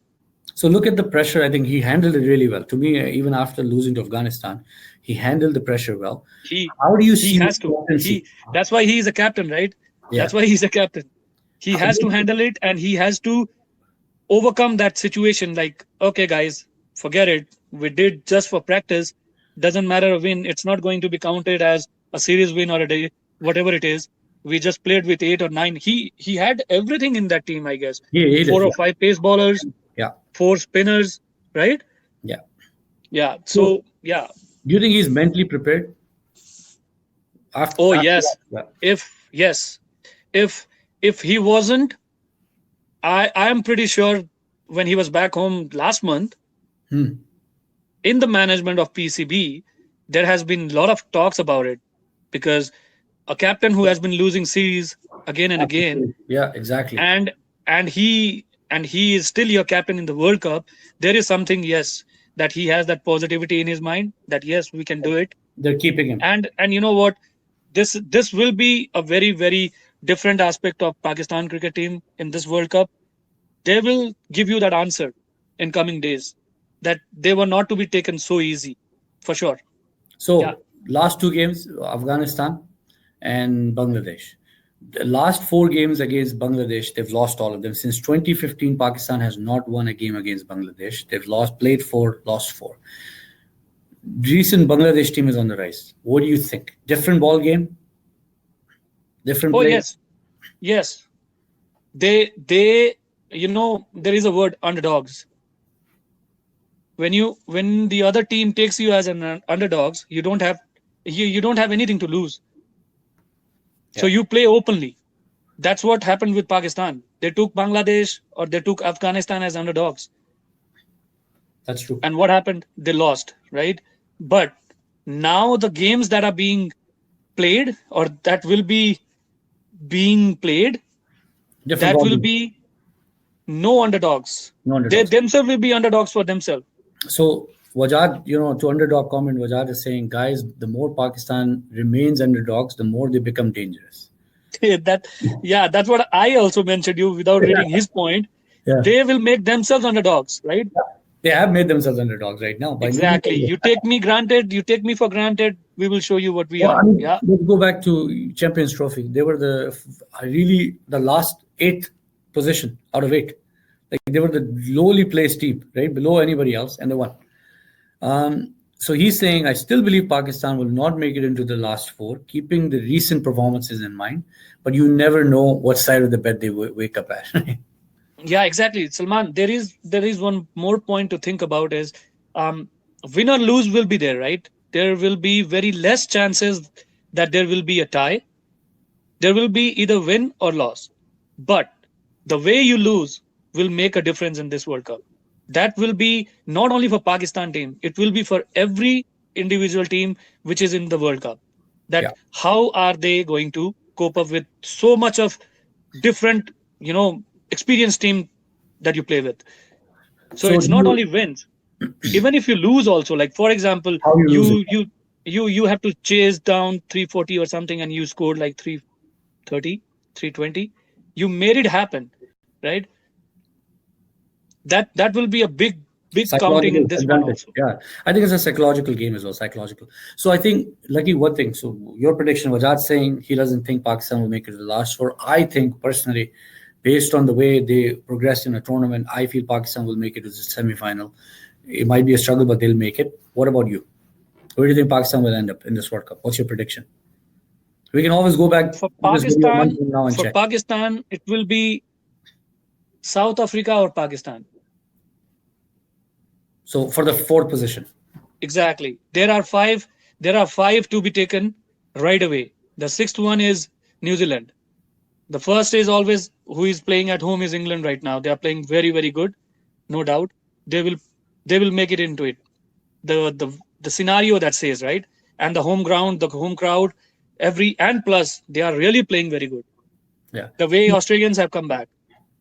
so look at the pressure. I think he handled it really well. To me, even after losing to Afghanistan, he handled the pressure well. He How do you he see his has to. captaincy? That's why he is a captain, right? Yeah. That's why he's a captain. He How has do to you- handle it and he has to overcome that situation. Like, okay, guys, forget it. We did just for practice. Doesn't matter a win. It's not going to be counted as a series win or a day, whatever it is. We just played with 8 or 9. He had everything in that team, I guess. he did. Four Yeah. or five pace ballers, Yeah. four spinners, right? Yeah. Yeah. So, So yeah. do you think he's mentally prepared Oh after yes. that? Yes, if he wasn't, I am pretty sure when he was back home last month Yeah. Hmm. in the management of PCB, there has been a lot of talks about it because a captain who has been losing series again and again, Absolutely. Yeah. Exactly. and and he he is still your captain in the World Cup. There is something, yes, that he has that positivity in his mind that yes, we can do it. They're keeping him. And you know what? This will be a very very different aspect of Pakistan cricket team in this World Cup. They will give you that answer in coming days that they were not to be taken so easy, for sure. Yeah. So last two games, Afghanistan and Bangladesh. The last four games against Bangladesh, they've lost all of them. Since 2015, Pakistan has not won a game against Bangladesh. They've played four, lost four. Recent Bangladesh team is on the rise. What do you think? Different ball game, different Oh play. yes. They there is a word underdogs. When the other team takes you as an underdogs, you don't have anything to lose. So Yeah, you play openly. That's what happened with Pakistan. They took Bangladesh or they took Afghanistan as underdogs. that's true. And what happened? They lost, right? But now the games that are being played or that will be being played, Different that ball will game, be no underdogs. no They underdogs. themselves will be underdogs for themselves. So Wajad, to underdog comment, Wajad is saying, guys, the more Pakistan remains underdogs, the more they become dangerous. That yeah, that's what I also mentioned you without reading his point. Yeah. They will make themselves underdogs, right? They have made themselves underdogs right now by losing. Exactly. You take me granted, you take me for granted, we will show you what we Well, are. I mean, Yeah. let's go back to Champions Trophy. They were the last eighth position out of eight. Like they were the lowly placed team, right below anybody else, and they won. So he's saying, I still believe Pakistan will not make it into the last four, keeping the recent performances in mind. But you never know what side of the bed they wake up at. Yeah, exactly. Salman, there is one more point to think about is um win or lose will be there, right? There will be very less chances that there will be a tie. There will be either win or loss. But the way you lose will make a difference in this World Cup. That will be not only for Pakistan team, it will be for every individual team which is in the World Cup. Yeah. That how are they going to cope up with so much of different, experienced team that you play with. So So it's do not you, only wins. Even if you lose also, like for example, how you lose it? you have to chase down 340 or something and you scored like 330, 320. You made it happen, right? That will be a big counting in Psychological this one advantage. also. Yeah. I think it's a psychological game as well. Psychological. So I think, Lucky, one thing. So your prediction, Wajad saying he doesn't think Pakistan will make it to the last four. I think personally, based on the way they progressed in a tournament, I feel Pakistan will make it to the semi-final. It might be a struggle, but they'll make it. What about you? Where do you think Pakistan will end up in this World Cup? What's your prediction? We can always go back For to this video a month Pakistan, from now and for check. Pakistan, it will be South Africa or Pakistan. So for the fourth position, Exactly. There are five to be taken right away. The sixth one is New Zealand. The first is always who is playing at home is England right now. They are playing very, very good, no doubt. They will they will make it into it. The scenario that says, right? and the home ground, the home crowd, and plus they are really playing very good. Yeah. The way Australians have come back.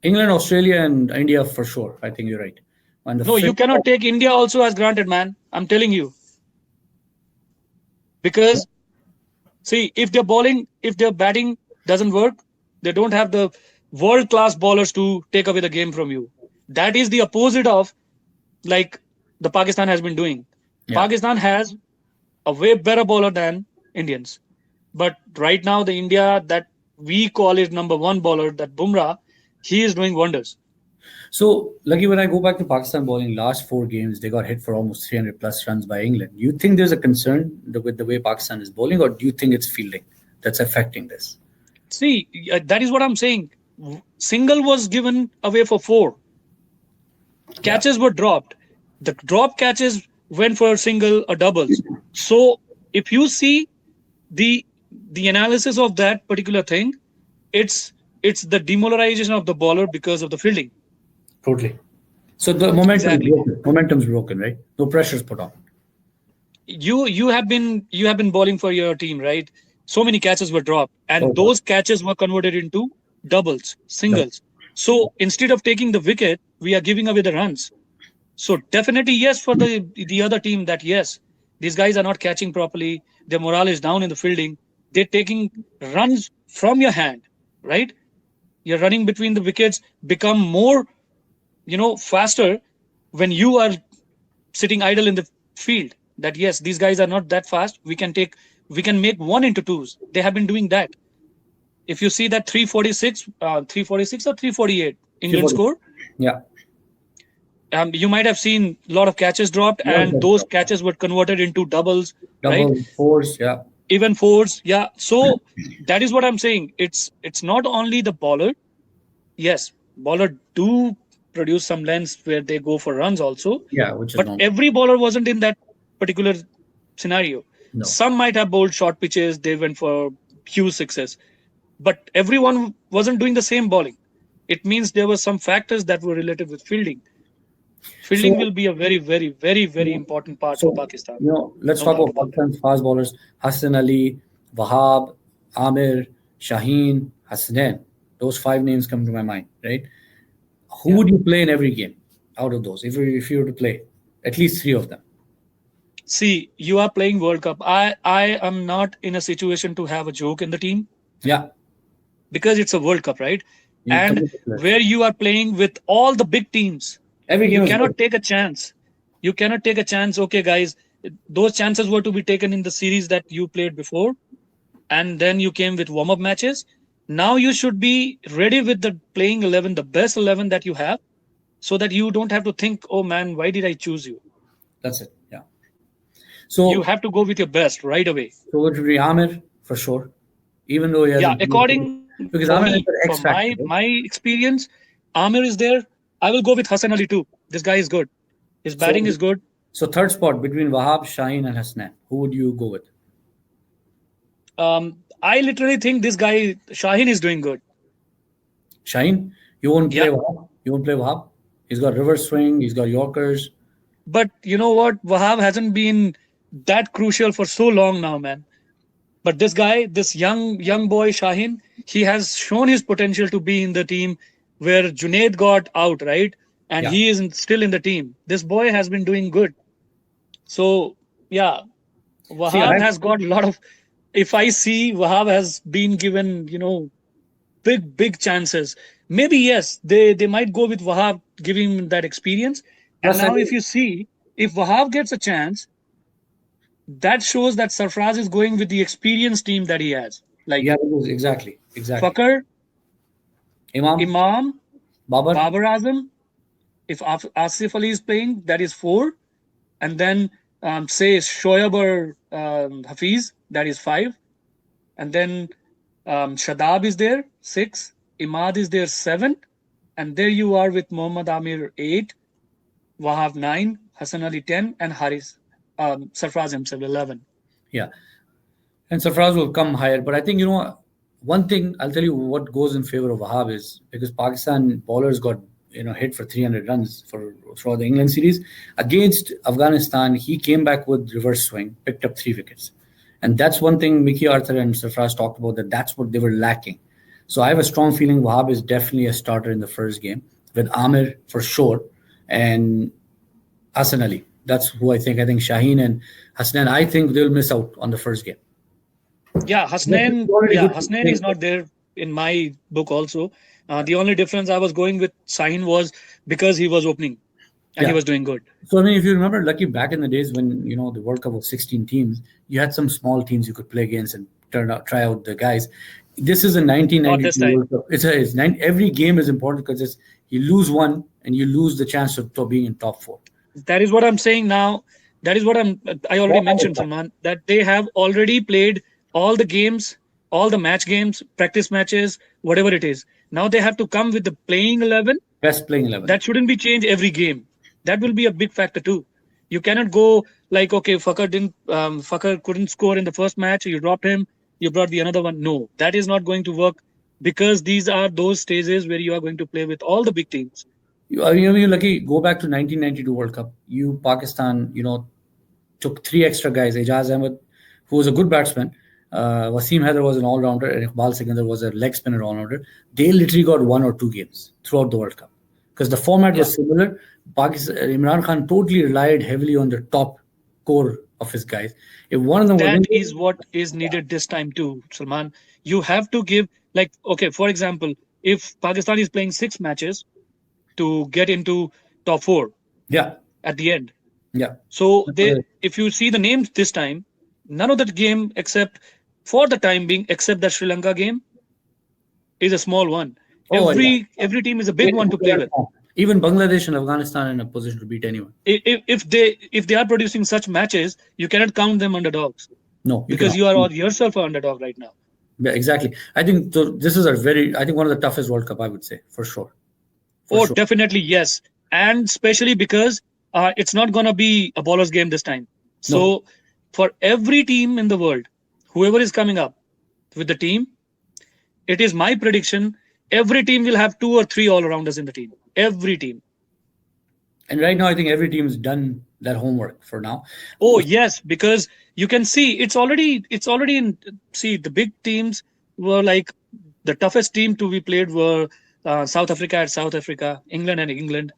England, Australia, and India for sure. I think you're right. And the No, you fit. cannot take India also as granted, man. I'm telling you. Because see, if their bowling, if their batting doesn't work, they don't have the world class bowlers to take away the game from you. That is the opposite of like the Pakistan has been doing. Yeah. Pakistan has a way better bowler than Indians. But right now, the India that we call it number one bowler, that Bumrah, he is doing wonders. So, Lucky, when I go back to Pakistan bowling, last four games, they got hit for almost 300 plus runs by England. You think there's a concern with the way Pakistan is bowling, or do you think it's fielding that's affecting this? See, that is what I'm saying. Single was given away for four. Yeah. Catches were dropped. The drop catches went for single or doubles. So if you see the the analysis of that particular thing, it's it's the demoralization of the bowler because of the fielding. Totally. So the momentum Exactly. broken. Momentum's broken, right? No pressure's put on. You have been bowling for your team, right? So many catches were dropped, and Oh, God. those catches were converted into doubles, No. singles. So instead of taking the wicket, we are giving away the runs. So definitely yes for the other team that yes, these guys are not catching properly. Their morale is down in the fielding. They're taking runs from your hand, right? You're running between the wickets, become more, faster when you are sitting idle in the field. That yes, these guys are not that fast. We can make one into twos. They have been doing that. If you see that 346 or 348 England 340. score, Yeah. you might have seen a lot of catches dropped, More and than those that. catches were converted into doubles, right? Double fours. Yeah. Even fours, yeah. So that is what I'm saying. It's not only the bowler. Yes, bowler do produce some lengths where they go for runs also, Yeah, which is but normal. every bowler wasn't in that particular scenario. No. Some might have bowled short pitches, they went for huge sixes, but everyone wasn't doing the same bowling. It means there were some factors that were related with fielding. Fielding So will be a very, very, very, very important part for So, Pakistan. let's No talk doubt about about it. Pakistan's fast bowlers. Hassan Ali, Wahab, Amir, Shaheen, Hasnain. Those five names come to my mind, right? Who Yeah. would you play in every game out of those? If you were to play at least three of them. See, you are playing World Cup. I am not in a situation to have a joke in the team Yeah, because it's a World Cup, right? you And commit the players. where you are playing with all the big teams, Every you game is good. cannot take a chance. You cannot take a chance. Okay, guys, those chances were to be taken in the series that you played before, and then you came with warm up matches. Now you should be ready with the playing 11, the best 11 that you have, so that you don't have to think, oh man, why did I choose you? That's it. Yeah. You So, have to go with your best right away. so it would be Amir for sure, even though he Yeah, hasn't played, according for because me, Amir has the from X my factor. Right? my experience, Amir is there. I will go with Hassan Ali too. This guy is good. His So, batting is good. third spot between Wahab, Shaheen, and Hasnain. Who would you go with? I literally think this guy Shaheen is doing good. Shaheen, you won't play Yeah, Wahab. You won't play Wahab. He's got reverse swing. He's got Yorkers. but you know what? Wahab hasn't been that crucial for so long now, man. But this guy, this young boy Shaheen, he has shown his potential to be in the team where Junaid got out, right? And Yeah. he is still in the team. This boy has been doing good. So yeah, See, Wahab has got a lot of. If I see Wahab has been given, big chances. Maybe yes, they might go with Wahab, giving him that experience. And plus I now, if think you see, if Wahab gets a chance, that shows that Sarfraz is going with the experienced team that he has, like yeah, exactly. Fakar, Imam, Imam, Babar. Babar Azam. If Asif Ali is playing, that is four, and then say Shoaib or Hafiz, that is five, and then Shadab is there, six. Imad is there, seven. And there you are with Mohammad Amir, eight. Wahab, nine. Hassan Ali, 10. And Haris, Sarfraz himself, 11. Yeah, and Sarfraz will come higher. But I think one thing I'll tell you what goes in favor of Wahab is because Pakistan bowlers got hit for 300 runs for throughout the England series against Afghanistan. He came back with reverse swing, picked up three wickets. And that's one thing Mickey Arthur and Sarfraz talked about, that that's what they were lacking. So I have a strong feeling Wahab is definitely a starter in the first game with Amir for sure, and Hassan Ali. That's who I think. I think Shaheen and Hasnan, I think they'll miss out on the first game. Already good. Hasnain is not there in my book also. The only difference I was going with Sahin was because he was opening and he Yeah. was doing good. So I mean, if you remember, Lucky, back in the days when the World Cup was 16 teams, you had some small teams you could play against and try out the guys. This is a Not this 1992 time. World Cup. Every game is important because you lose one and you lose the chance of being in top four. That is what I'm saying now. That is what I already mentioned, Salman, that they have already played all the games, all the match games, practice matches, whatever it is. Now they have to come with the playing 11. Best playing 11. That shouldn't be changed every game. That will be a big factor too. You cannot go like, okay, Fakar couldn't score in the first match, you dropped him, you brought the another one. No, that is not going to work, because these are those stages where you are going to play with all the big teams. You Lucky, go back to 1992 World Cup. Pakistan, took three extra guys. Ijaz Ahmed, who was a good batsman. Wasim Haider was an all-rounder, and Iqbal Sikandar was a leg spinner all-rounder. They literally got one or two games throughout the World Cup because the format was similar. Imran Khan totally relied heavily on the top core of his guys. If one of them was That injured, is what is needed this time too, Salman. You have to give, like, okay, for example, if Pakistan is playing 6 matches to get into top four yeah, at the end. yeah, So if you see the names this time, none of that game except for the time being, except that Sri Lanka game, is a small one. Oh, Every team is a big one to play with. Even Bangladesh and Afghanistan in a position to beat anyone. If they are producing such matches, you cannot count them underdogs, No, because you are all yourself an underdog right now. Yeah, exactly. I think this is I think one of the toughest World Cup, I would say, for sure. Sure. Definitely yes, and especially because it's not gonna be a bowler's game this time. So for every team in the world, whoever is coming up with the team, it is my prediction every team will have 2 or 3 all-rounders in the team. Every team. And right now, I think every team's done that homework for now. Oh yes, because you can see it's already in. See, the big teams were like, the toughest team to be played were South Africa at South Africa, England at England,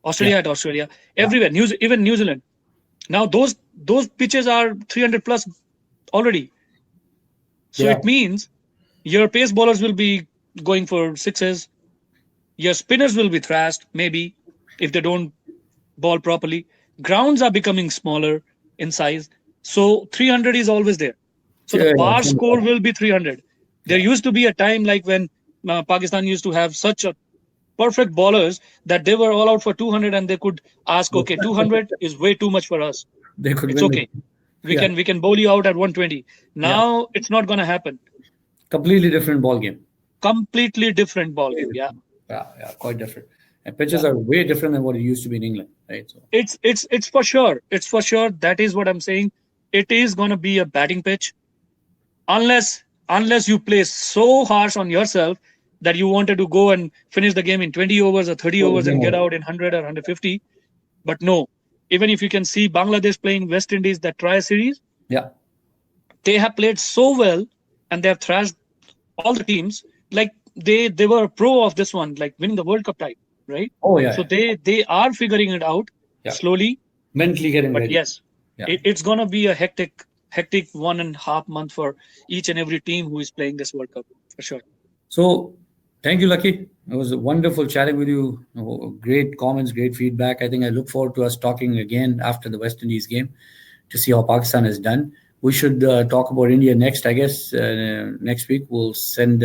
Australia at Australia, everywhere. Even New Zealand. Now those pitches are 300 plus already. So it means your pace bowlers will be going for sixes. Your spinners will be thrashed, maybe, if they don't ball properly. Grounds are becoming smaller in size. So 300 is always there. So the bar score will be 300. There used to be a time like when Pakistan used to have such a perfect bowlers that they were all out for 200 and they could ask, okay, 200 is way too much for us. It's okay. We can bowl you out at 120. Now it's not going to happen. Completely different ball game. Completely different ball game. Yeah, quite different. And pitches are way different than what it used to be in England, right? So it's for sure. It's for sure. That is what I'm saying. It is going to be a batting pitch, unless you play so harsh on yourself that you wanted to go and finish the game in 20 overs or 30 overs and get out in 100 or 150. But no, even if you can see Bangladesh playing West Indies, that try series, they have played so well and they have thrashed all the teams. Like they were a pro of this one, like winning the World Cup type, right? So they are figuring it out slowly, mentally getting but ready. Yes, it's gonna be a hectic 1.5 month for each and every team who is playing this World Cup, for sure. So thank you, Lucky. It was wonderful chatting with you. Great comments, great feedback. I think I look forward to us talking again after the West Indies game to see how Pakistan has done. We should talk about India next, I guess. Next week, we'll send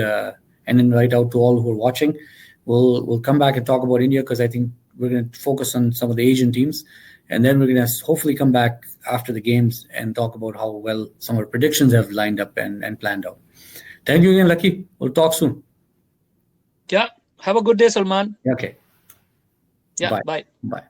an invite out to all who are watching. We'll come back and talk about India because I think we're going to focus on some of the Asian teams. And then we're going to hopefully come back after the games and talk about how well some of our predictions have lined up and planned out. Thank you again, Lucky. We'll talk soon. Yeah. Have a good day, Salman. Okay. Yeah. Bye. Bye.